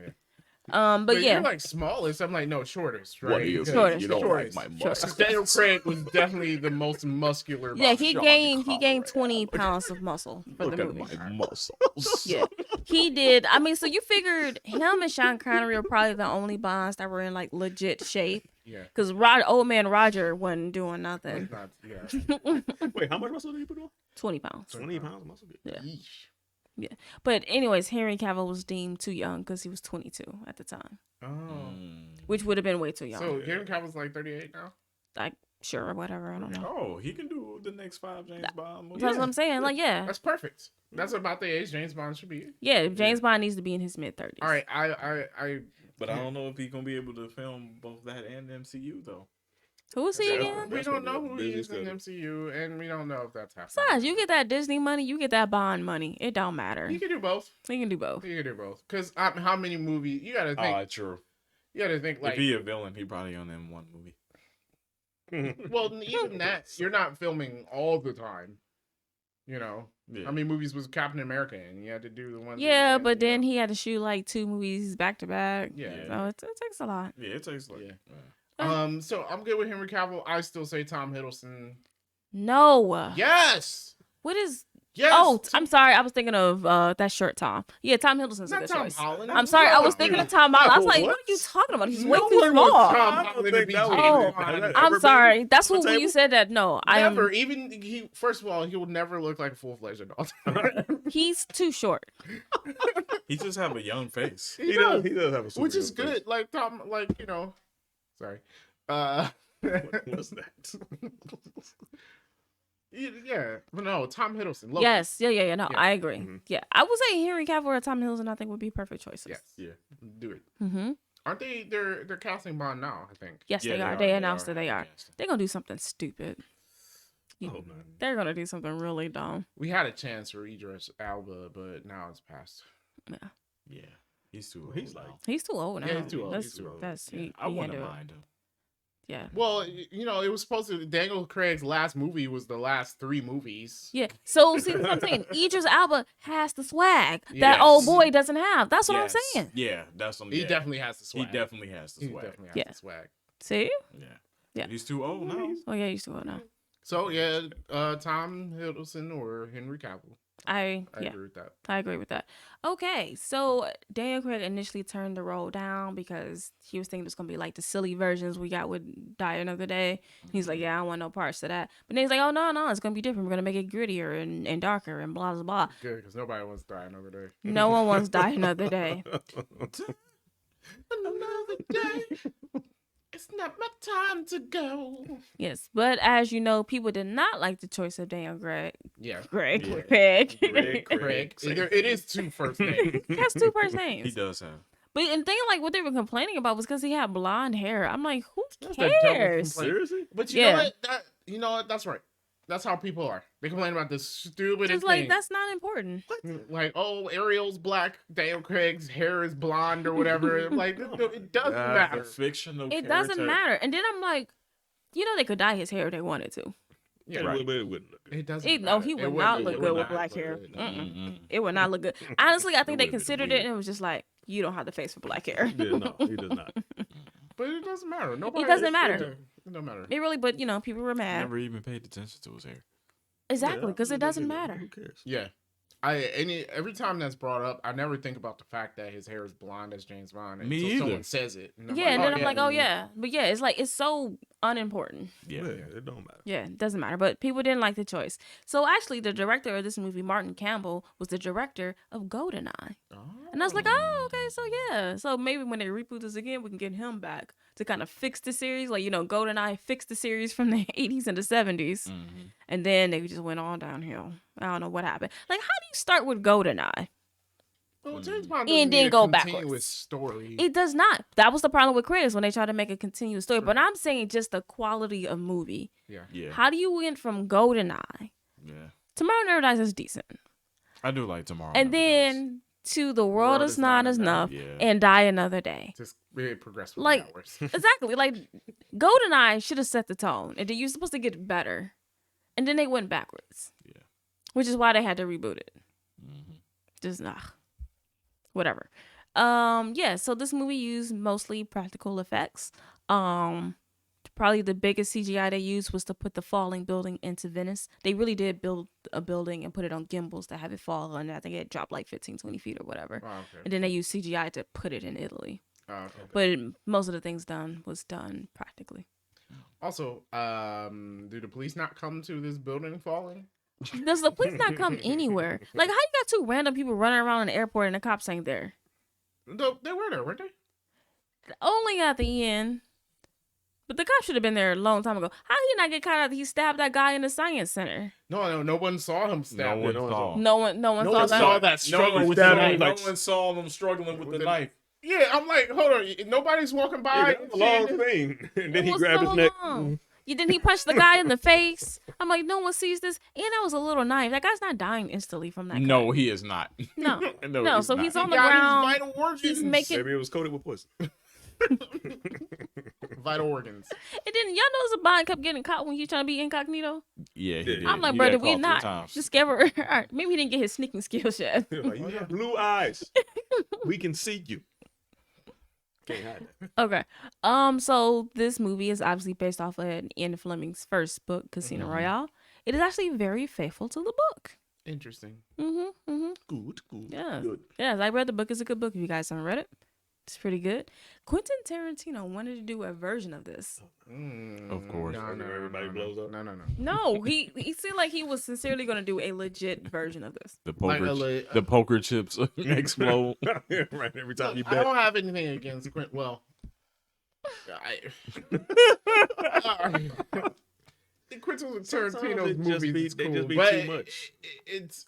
But yeah, you're like smallest. I'm like, no, shortest, right? What do you Because Shortest. You don't shortest. like my Shortest. muscles. Daniel Craig was definitely the most muscular. yeah, Bond. he Sean gained Connery. 20 pounds of muscle for Look the at movie. my muscles. Yeah, he did. I mean, so you figured him and Sean Connery were probably the only Bonds that were in like legit shape. Yeah. Because old man Roger wasn't doing nothing. Not, yeah. Wait, how much muscle did you put on? 20 pounds. 20 pounds of muscle. Yeah. Yeesh. But anyways, Henry Cavill was deemed too young because he was 22 at the time, Oh. which would have been way too young. So Henry Cavill's like 38 now. Like, sure, whatever. I don't know. Oh, he can do the next 5 James Bond movies. That's what I'm saying. Like, yeah, That's perfect. That's about the age James Bond should be. yeah. James Bond needs to be in his mid-30s. All right, I But I don't know if he's gonna be able to film both that and MCU though. Who is he Yeah. again? we That's don't gonna be know a who he busy is in schedule. MCU, and we don't know if that's happening. Besides, you get that Disney money, you get that Bond money. It don't matter. You can do both. We can do both. You can do both. Because how many movies? You gotta think. True. You gotta think like. if he a villain, he probably on in one movie. Well, even that you're not filming all the time. You know, Yeah. how many movies was Captain America in? You had to do the one. Yeah, but then he had to shoot like 2 movies back to back. Yeah. So it takes a lot. Yeah, it takes like Yeah. So I'm good with Henry Cavill. I still say Tom Hiddleston. No. Yes. What is Yes. Oh, I'm sorry. I was thinking of that short Tom. Yeah, Tom Hiddleston's a Not good Tom choice. Holland. I'm sorry. I was thinking of Tom Holland. I was like, What? what are you talking about? He's No way too one wants small. Tom I don't Holland to think be that was- James Oh, Bond. Has that I'm ever sorry. been That's on the what when you table? said that. No, I Never. am. Even he. First of all, he will never look like a full-fledged adult. He's too short. He just have a young face. He does. He does have a super which is young face. good. Like Tom, like sorry. What's that? Yeah, but no, Tom Hiddleston. Loki. Yes. Yeah. No, Yeah. I agree. Mhm. Yeah, I would say Henry Cavill or Tom Hiddleston. I think would be perfect choices. Yes. Yeah. Do it. Mm-hmm. Aren't they? They're casting Bond now. I think. Yes, Yeah, they are. they They are. announced that they are. Yes. They're gonna do something stupid. Oh man. They're gonna do something really dumb. We had a chance for Idris Alba, but now it's past. Yeah. He's too old. He's like- now. He's too old now. Yeah, he's too old. That's, He's too old. That's Yeah, he I can't wouldn't do it. mind him. Yeah. Well, it was supposed to. Daniel Craig's last movie was the last 3 movies. Yeah. So see what I'm saying? Idris Alba has the swag that Yes. old boy doesn't have. That's what Yes. I'm saying. Yeah, that's what He yeah. definitely has the swag. He definitely has the He swag. definitely has Yeah. the swag. See? Yeah. Yeah. He's too old now. Oh yeah, you still know. So yeah, Tom Hiddleston or Henry Cavill. I Yeah. agree with that. I agree with that. Okay, so Daniel Craig initially turned the role down because he was thinking it's gonna be like the silly versions we got with Die Another Day. He's like, yeah, I don't want no parts of that. But then he's like, oh no, it's gonna be different. We're gonna make it grittier and darker and blah blah blah. Good, because nobody wants to die another day. No one wants Die Another Day. Another day. It's not my time to go. Yes, but as you know, people did not like the choice of Daniel Craig. Yeah. Craig. Yeah. Craig. Craig. It is 2 first names. He has 2 first He names. does have. But and thing like what they were complaining about was because he had blonde hair. I'm like, who That's the double cares? complaint. Seriously? But you Yeah. know what? You know what? That's right. That's how people are. They complain about this stupid Just like that's not important. Like, oh, Ariel's black, Daniel Craig's hair is blonde or whatever. Like, it doesn't matter. The fictional It doesn't character. matter. And then I'm like, they could dye his hair if they wanted to. Yeah, It right. wouldn't- it wouldn't look good. It doesn't. No, matter. he It would wouldn't- not it look would good with not black look hair. good. Mm-mm. It would not look good. Honestly, I think they wouldn't be considered weird. it and it was just like, you don't have the face for black hair. Yeah, no, he does not. But it doesn't matter. Nobody. doesn't matter. It don't matter. It really, but people were mad. Never even paid attention to his hair. Exactly, because Yeah, it doesn't who matter. cares? Yeah. Every time that's brought up, I never think about the fact that his hair is blonde as James Bond Me until either. someone says it. And I'm Yeah, and then I'm like, oh yeah. yeah. But yeah, it's like, it's so unimportant. Yeah, Yeah. it don't matter. Yeah, it doesn't matter. But people didn't like the choice. So actually, the director of this movie, Martin Campbell, was the director of GoldenEye. And I was like, oh, okay, so yeah. So maybe when they reboot this again, we can get him back to kind of fix the series. Like, GoldenEye fixed the series from the 80s and the 70s. Mm-hmm. And then they just went on downhill. I don't know what happened. Like, how do you start with GoldenEye? Well, James Bond And doesn't then need go a backwards. continuous story. It does not. That was the problem with Chris when they tried to make a continuous story. But I'm saying just the quality of movie. Yeah. How do you went from GoldenEye? Yeah. Tomorrow Never Dies is decent. I do like Tomorrow. And Never Dies. then to The World Is Not Enough Yeah. and Die Another Day. Just really progressively Like, backwards. Exactly. Like, GoldenEye should have set the tone. And then you're supposed to get better. And then they went backwards. Yeah. Which is why they had to reboot it. Mm-hmm. Just, whatever. Yeah, so this movie used mostly practical effects. Probably the biggest CGI they used was to put the falling building into Venice. They really did build a building and put it on gimbals to have it fall, and I think it dropped like 15, 20 feet or whatever. Oh, okay. And then they used CGI to put it in Italy. Oh, okay. But most of the things was done practically. Also, do the police not come to this building falling? Does the police not come anywhere? Like, how you got 2 random people running around in the airport and the cops ain't there? They were there, weren't they? Only at the end. But the cop should have been there a long time ago. How did he not get caught out that he stabbed that guy in the science center? No one saw him stab No him. one saw. No one No saw one that. saw that struggle No with that the man, knife. one saw them struggling with the knife. Yeah, I'm like, hold on. Nobody's walking by. Yeah, that was a long thing. And then It he was grabbed so his neck. long. Then he punched the guy in the face. I'm like, no one sees this. And that was a little knife. That guy's not dying instantly from that. No, cut. he is not. No. no, No, he's so not. he's on He the got ground. his vital organs. He's making. Maybe it was coated with poison. Vital organs. And then y'all notice Bond kept getting caught when he was trying to be incognito. Yeah, he did. I'm like, He bro, got did we caught 3 not times. discover? All right, maybe he didn't get his sneaking skills yet. Like, you have blue eyes. We can see you. Can't hide that. Okay. So this movie is obviously based off of Ian Fleming's first book, Casino Royale. It is actually very faithful to the book. Interesting. Good. Yeah. Good. Yes, I read the book. It's a good book if you guys haven't read it. It's pretty good. Quentin Tarantino wanted to do a version of this. Of course. Everybody blows up. No. No, he seemed like he was sincerely going to do a legit version of this. The Like poker, the poker chips explode. Right, every time you I bet. don't have anything against Quentin. Well, Quentin Tarantino's movies is cool, they just be but too much. It's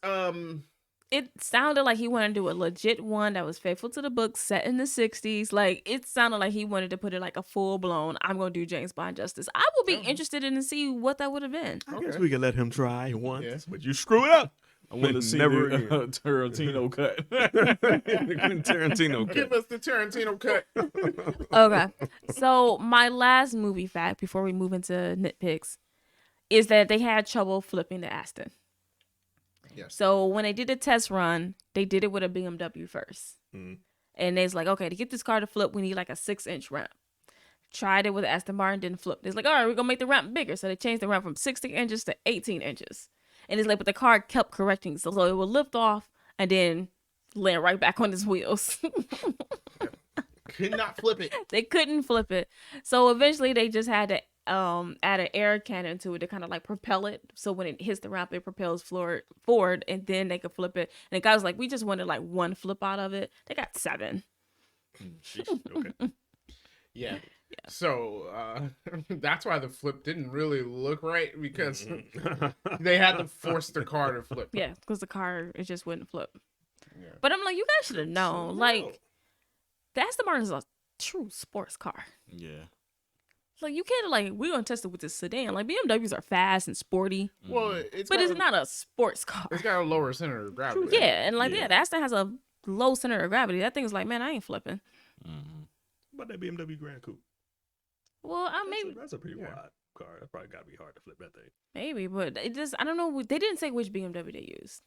It sounded like he wanted to do a legit one that was faithful to the book, set in the 60s. Like, it sounded like he wanted to put it like a full-blown, I'm going to do James Bond justice. I would be interested in to see what that would have been. I guess we can let him try once, Yeah. but you screw it up. I want to see Never the again. Tarantino cut. Quentin Tarantino give cut. us the Tarantino cut. Okay. So, my last movie fact before we move into nitpicks is that they had trouble flipping the Aston. Yes. So when they did the test run, they did it with a BMW first. Mhm. And it's like, okay, to get this car to flip, we need like a 6-inch ramp. Tried it with Aston Martin, didn't flip. It's like, all right, we're going to make the ramp bigger. So they changed the ramp from 16 inches to 18 inches. And it's like, but the car kept correcting. So it would lift off and then land right back on its wheels. Could not flip it. They couldn't flip it. So eventually they just had to add an air cannon to it to kind of like propel it. So when it hits the ramp, it propels forward and then they could flip it. And the guy was like, we just wanted like one flip out of it. They got 7. Sheesh, okay. Yeah. So that's why the flip didn't really look right, because they had to force the car to flip. Yeah, because the car, it just wouldn't flip. Yeah. But I'm like, you guys should have known. Like, the Aston Martin is a true sports car. Yeah. Like, you can't, like, we're going to test it with this sedan. Like, BMWs are fast and sporty, Well, but it's not a sports car. It's got a lower center of gravity. Yeah, and like, Yeah. yeah, the Aston has a low center of gravity. That thing is like, man, I ain't flipping. But that BMW Grand Coupe. Well, That's a pretty wide car. That probably got to be hard to flip that thing. maybe, but it just, I don't know. They didn't say which BMW they used.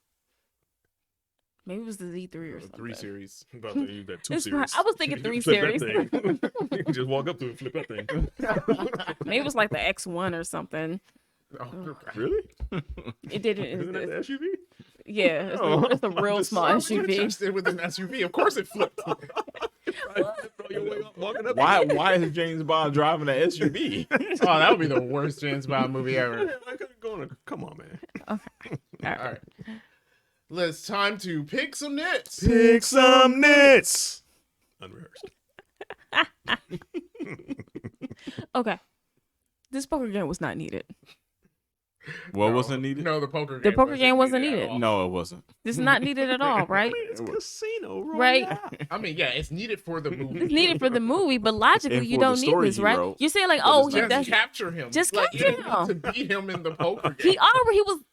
Maybe it was the Z3 or something. 3 Series. About to use that 2 It's Series. I was thinking 3 Flip that Series. thing. You can just walk up to it and flip that thing. Maybe it was like the X1 or something. Oh, God. Really? It didn't. Isn't that the SUV? Yeah, it's a real small I was SUV. interested with an SUV. Of course it flipped. Throw your way up, walking up. Why is James Bond driving an SUV? Oh, that would be the worst James Bond movie ever. Come on, man. Okay. All All right. right. It's time to pick some nits. Pick some nits. Unrehearsed. Okay. This poker game was not needed. What No. wasn't needed? No, the poker game. The poker game wasn't needed. at all. No, it wasn't. This is not needed at all, right? It's Casino Royale. Right. I mean, yeah, it's needed for the movie. It's needed for the movie, but logically, And you for the don't need story this, he right? wrote. You're saying like, But oh, it's he not does. Just capture him. Just Like, capture you need him. to beat him in the poker game.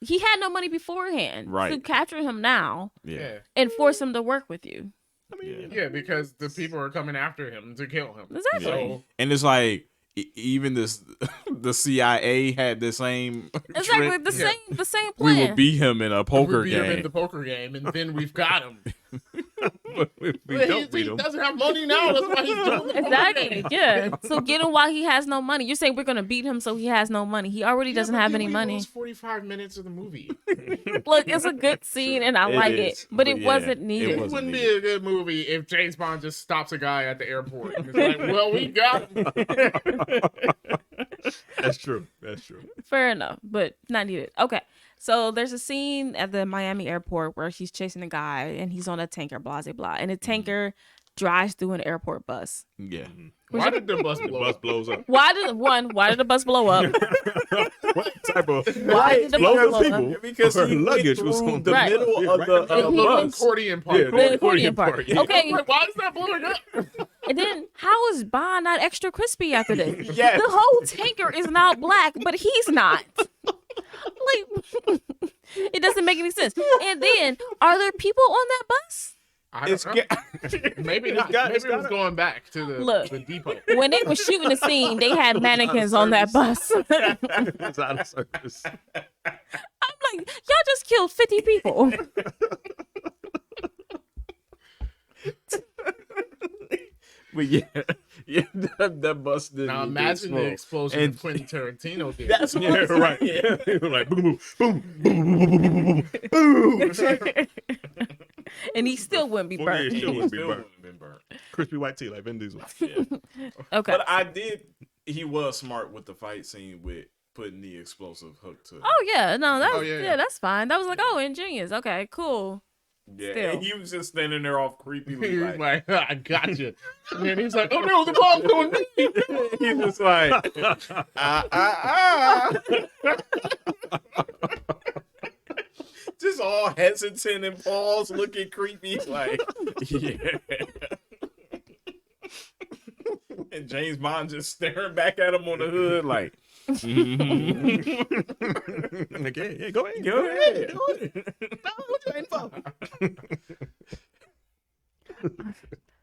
He had no money beforehand. Right. So capture him now Yeah. Yeah. and force him to work with you. I mean, Yeah, because the people are coming after him to kill him. Exactly. So, And it's like even this, the CIA had the same. Exactly trick. the same We plan. will beat him in a poker we beat him in game. the poker game, and then we've got him. but we But don't beat he him. doesn't have money now. That's why he's doing the poker Exactly. game. Yeah. So get him while he has no money. You're saying we're gonna beat him so he has no money. He already doesn't Yeah, but have then any we money. lose 45 minutes of the movie. Look, it's a good scene and I It like is, it, but but it yeah, wasn't it needed. It wasn't wouldn't be needed. a good movie if James Bond just stops a guy at the airport. And it's like, well, we got him. That's true. That's true. Fair enough, but not needed. Okay. So there's a scene at the Miami airport where she's chasing a guy and he's on a tanker, blah, blah, blah. And the tanker drives through an airport bus. Yeah. Why did the bus The blow bus up? blows up. Why did the bus blow up? What type of Why did the bus blows blow up up? people? Because her he luggage went was through on the Right. middle of Right. the The little he- accordion part. Yeah, The accordion part. yeah. Okay. Why is that blowing up? And then how is Bond not extra crispy after this? Yes. The whole tanker is now black, but he's not. Like, it doesn't make any sense. And then, are there people on that bus? I It's don't know. Maybe not. got- Maybe it's it was gotta- going back to Look. the depot. When they were shooting the scene, they had mannequins on that bus. I'm It's out of service. like, y'all just killed 50 people. But yeah, Yeah, that bus didn't. Now need to imagine the explode. explosion And- Quentin Tarantino did. That's what Yeah, I'm right. saying. Like boom, boom, boom, boom, boom, boom, boom, boom, boom. And he still wouldn't be Well, yeah, burnt. he still wouldn't be Still burnt. wouldn't have been burnt. Crispy white tea like Vin Diesel. Yeah. Okay. But he was smart with the fight scene with putting the explosive hook to. Oh yeah, no, that's yeah, yeah, yeah. that's fine. That was like, oh, ingenious. Okay, cool. Yeah, Still. and he was just standing there all creepily He like, was like, I got you. And then he's like, oh no, the ball's going me. he was like, just all hesitant and paused, looking creepy, like, yeah. And James Bond just staring back at him on the hood, like, Like, yeah, go ahead. go ahead. What you waiting for?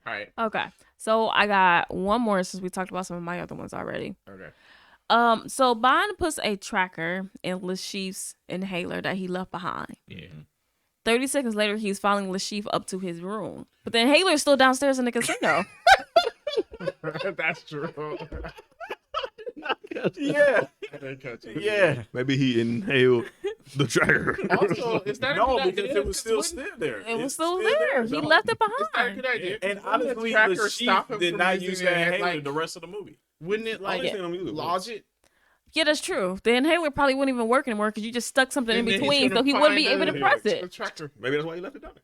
All right. Okay, so I got one more since we talked about some of my other ones already. Okay. So Bond puts a tracker in Lashif's inhaler that he left behind. Yeah. 30 seconds later, he's following Lashif up to his room, but the inhaler is still downstairs in the casino. That's true. Yeah, I didn't catch it. yeah. Maybe he inhaled the tracker. Also, is that a No, good because idea? it was still Wouldn't- still there. It was It's still there. He So- left it Is that a behind. good idea? And Wouldn't honestly, the tracker the stop him did from not using use it, that inhaler like, the rest of the movie. wouldn't it like Only thing I'm using was- lodge it? Yeah, that's true. The inhaler probably wouldn't even work anymore because you just stuck something in And then he's between, gonna so he wouldn't be find able to the- press the it. tracker. Maybe that's why he left it down there.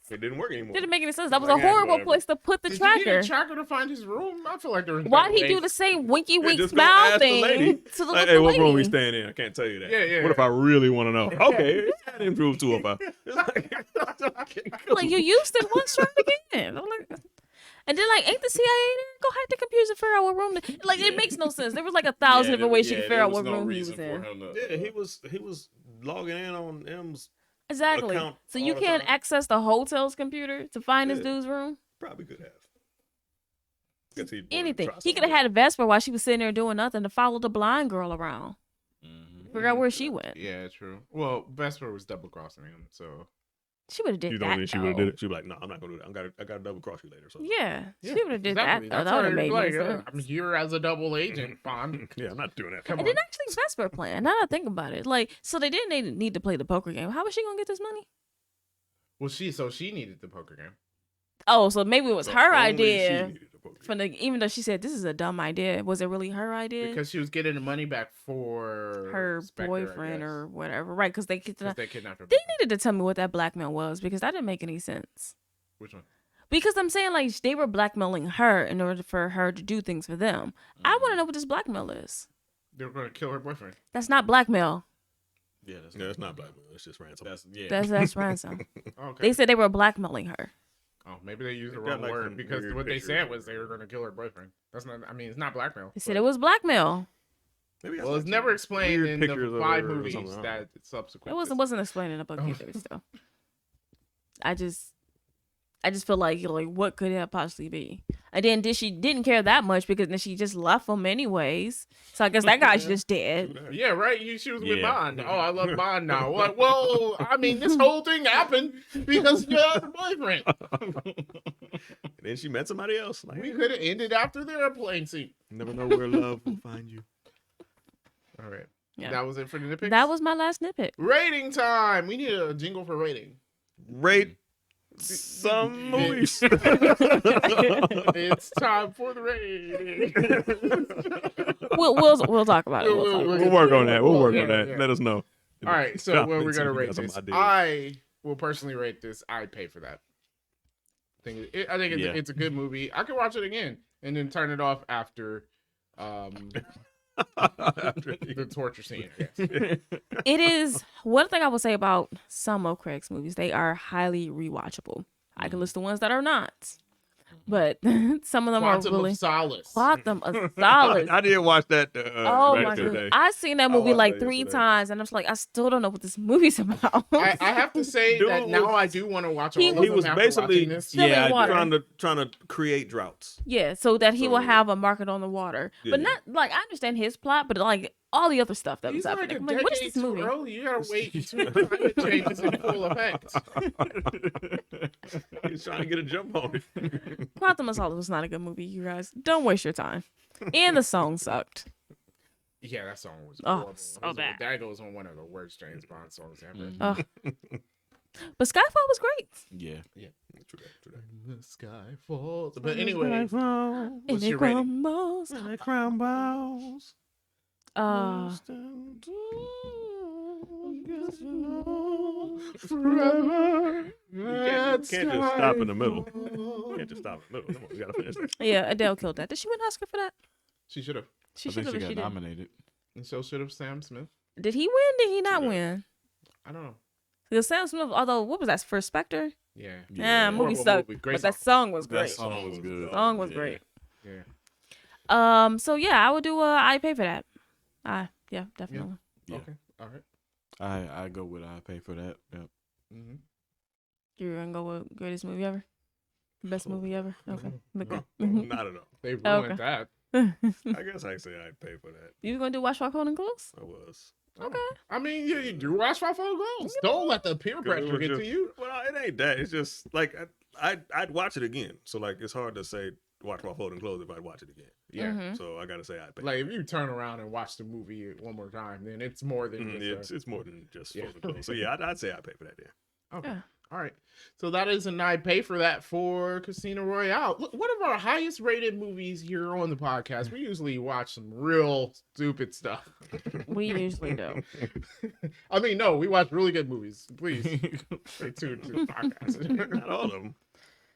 It didn't work anymore. Didn't make any sense. That was Like, a yeah, horrible whatever. place to put the Did you need tracker. a tracker to find his room? I feel like there was Why'd he better do ways. the same winky wink just go smile ask the thing lady. to the Like, little hey, what room we lady? staying in? I can't tell you that. Yeah, yeah, What if yeah. I really want to know? Okay, I didn't prove 205. It's like, Like, you used it once, try it again. I'm like, and then, like, ain't the CIA there? Go hack the computers and figure out what room. Like, it makes no sense. There was like 1,000 different ways you could figure out what room he was in. yeah, he was logging in on M's. Exactly. account So you all the can't time. access the hotel's computer to find this Yeah. dude's room? Probably could have. Guess he'd wanted to Anything. try He could have something had Vesper while she was sitting there doing nothing to follow the blind girl around. Figure out where she went. Yeah, true. Well, Vesper was double crossing him, so She would have did You don't that. think she would have did though. it? She'd be like, "No, I'm not gonna do that. I got to double cross you later." So Yeah, yeah, she would have did exactly. that though. That's That would have how made you'd no be like, sense. I'm here as a double agent, Bond. yeah, I'm not doing that. Come And on. then actually Vesper plan. Now that I think about it, like, so they didn't need to play the poker game. How was she gonna get this money? Well, she needed the poker game. Oh, so maybe it was But her only she idea. needed the poker. From the even though she said this is a dumb idea, was it really her idea? Because she was getting the money back for her Spectre, I boyfriend guess. or whatever, right? Because they Because kidnapped. they kidnapped her. They needed to tell me what that blackmail was because that didn't make any sense. Which one? Because I'm saying like they were blackmailing her in order for her to do things for them. I want to know what this blackmail is. They were going to kill her boyfriend. That's not blackmail. Yeah, that's Yeah, it's not blackmail. It's just ransom. That's ransom. Okay. They said they were blackmailing her. Oh, maybe they used the They got, wrong like, word some because weird what they pictures said of was they were going to kill her boyfriend. That's not. I mean, it's not blackmail. They said it was blackmail. Maybe Well, it's never explained weird in pictures the of 5 her or movies something, I don't that know. subsequent. It wasn't explained in the book Oh. either. So I just feel like what could it possibly be? And then she didn't care that much because then she just left him anyways. So I guess that guy's just dead. Yeah, right. She was with Yeah. Bond. Oh, I love Bond now. What? Well, I mean, this whole thing happened because you had a boyfriend. Then she met somebody else. Like, We could have ended after the airplane scene. never know where love will find you. All right. Yeah. That was it for the nitpicks. That was my last nitpick. rating time. We need a jingle for rating. Rate some movies. It's time for the rating. We'll talk about it. We'll talk about it. We'll work on that. We'll work Yeah, on that. yeah. Let us know. All right, so what we're gonna rate this? I will personally rate this. I'd pay for that. I think it's a good movie. I could watch it again and then turn it off after the torture scene. I guess. It is one thing I will say about some of Craig's movies. They are highly rewatchable. I can list the ones that are not, but some of them Quantum are really of Solace. Quantum of Solace. I did watch that. Oh back my in the god! day. I've seen that movie watched like that 3 yesterday. times, and I'm just like, I still don't know what this movie's about. I have to say Dude that now was- I do want to watch all He of He them was after basically watching this. Still in water. trying to create droughts. Yeah, so that he will So- have a market on the water, but Yeah. not like I understand his plot, but like all the other stuff that was He's like happening. a I'm like, what is decade this too movie? early. You gotta wait until climate change is in full effect. He's trying to get a jump on it. Quantum of Solace was not a good movie, you guys. Don't waste your time. And the song sucked. Yeah, that song was Oh, horrible. so bad. That goes on one of the worst James Bond songs ever. Ugh. But Skyfall was great. Yeah. True that. The sky falls. But anyway, And what's it your rating? crumbles. the crown balls. Forever. You can't just stop in the middle. You can't just stop in the middle. Come on, we gotta finish that. Yeah, Adele killed that. Did she win an Oscar for that? She should have. She I should think have. she She got did. nominated. And so should have Sam Smith. Did he win? Did he not win? I don't know. Because Sam Smith, although what was that for Spectre? Yeah. Yeah, movie Horrible sucked. movie. Great But that song. song was That great. song was good. Song was Yeah. great. Yeah. So yeah, I would do. I pay for that. Yeah, definitely. Yeah. Okay. All right. I go with I pay for that. Yep. Mm-hmm. You're gonna go with greatest movie ever, best movie ever. Okay. No, Mhm. not at all. They ruined Okay. that. I guess I say I'd pay for that. You gonna do Watch Walk Hold and Close? I was. Okay. I mean, you do watch my phone goals. Don't let the peer pressure get to you. Well, it ain't that. It's just like I'd watch it again. So like it's hard to say watch while folding clothes if I'd watch it again. Yeah. Mhm. So I gotta say I'd pay. Like if you turn around and watch the movie one more time, then it's more than just it's more than just Yeah. folding clothes. So yeah, I'd say I'd pay for that. Yeah. Okay. Yeah. All right. So that is an I pay for that for Casino Royale. Look, one of our highest rated movies here on the podcast. We usually watch some real stupid stuff. We usually do. I mean, no, we watch really good movies. Please stay tuned to the podcast. Not all of them.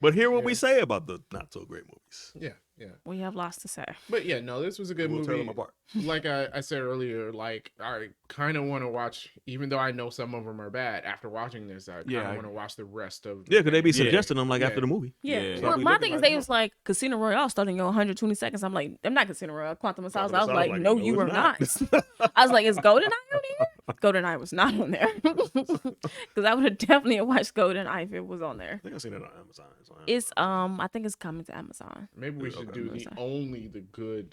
But hear what we Yeah. say about the not so great movies. Yeah, yeah. We have lots to say. But yeah, no, this was a good We'll tear movie. them apart. Like I said earlier, like I kind of want to watch, even though I know some of them are bad. After watching this, I kind of Yeah, want to watch the rest of. Yeah, because they be Yeah. suggesting them like Yeah. after the movie. Yeah. Yeah. Well, So my we thing is, look they like- was like Casino Royale starting in 120 seconds. I'm like, I'm not Casino Royale. Quantum of Solace. I was Quantum of like, Solace, no, no, you it's are not. not. I was like, is GoldenEye on here? GoldenEye was not on there. Because I would have definitely watched GoldenEye if it was on there. I think I seen it on Amazon. It's I think it's coming to Amazon. Maybe we Okay. should do Okay. only the good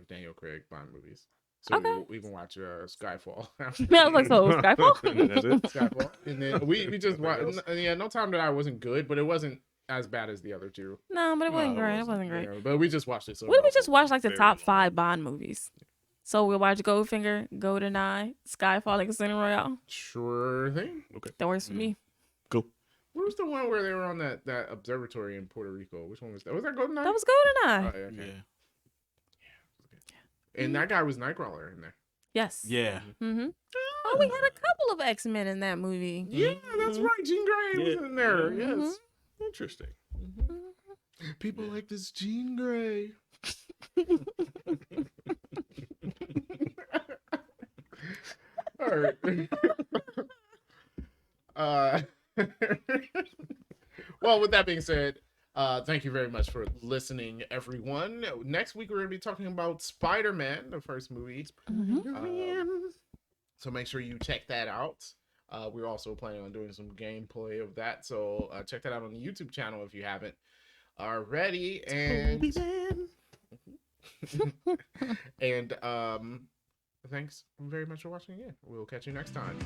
Daniel Craig Bond movies. So Okay. we can watch Skyfall. I was like, so Skyfall. That's it. Skyfall, and then we just watch. Yeah, No Time to Die wasn't good, but it wasn't as bad as the other two. No, but it wasn't No, it great. It wasn't great. Yeah, but we just watched it. So What if we just watch like the Very top long. 5 Bond movies? So we'll watch Goldfinger, GoldenEye, Skyfall, and Casino Royale. Sure thing. That works for me. Cool. What was the one where they were on that observatory in Puerto Rico? Which one was that? Was that GoldenEye? That was Oh, GoldenEye. yeah, okay. Yeah. And that guy was Nightcrawler in there. Yes. Yeah. Mm-hmm. Oh, we had a couple of X-Men in that movie. Yeah, that's right. Jean Grey was Yeah. in there. Mhm. Yes. Interesting. People like this Jean Grey. All right. Well, with that being said, thank you very much for listening, everyone. Next week, we're going to be talking about Spider-Man, the first movie. So make sure you check that out. We're also planning on doing some gameplay of that. So check that out on the YouTube channel if you haven't already. And and thanks very much for watching again. We'll catch you next time.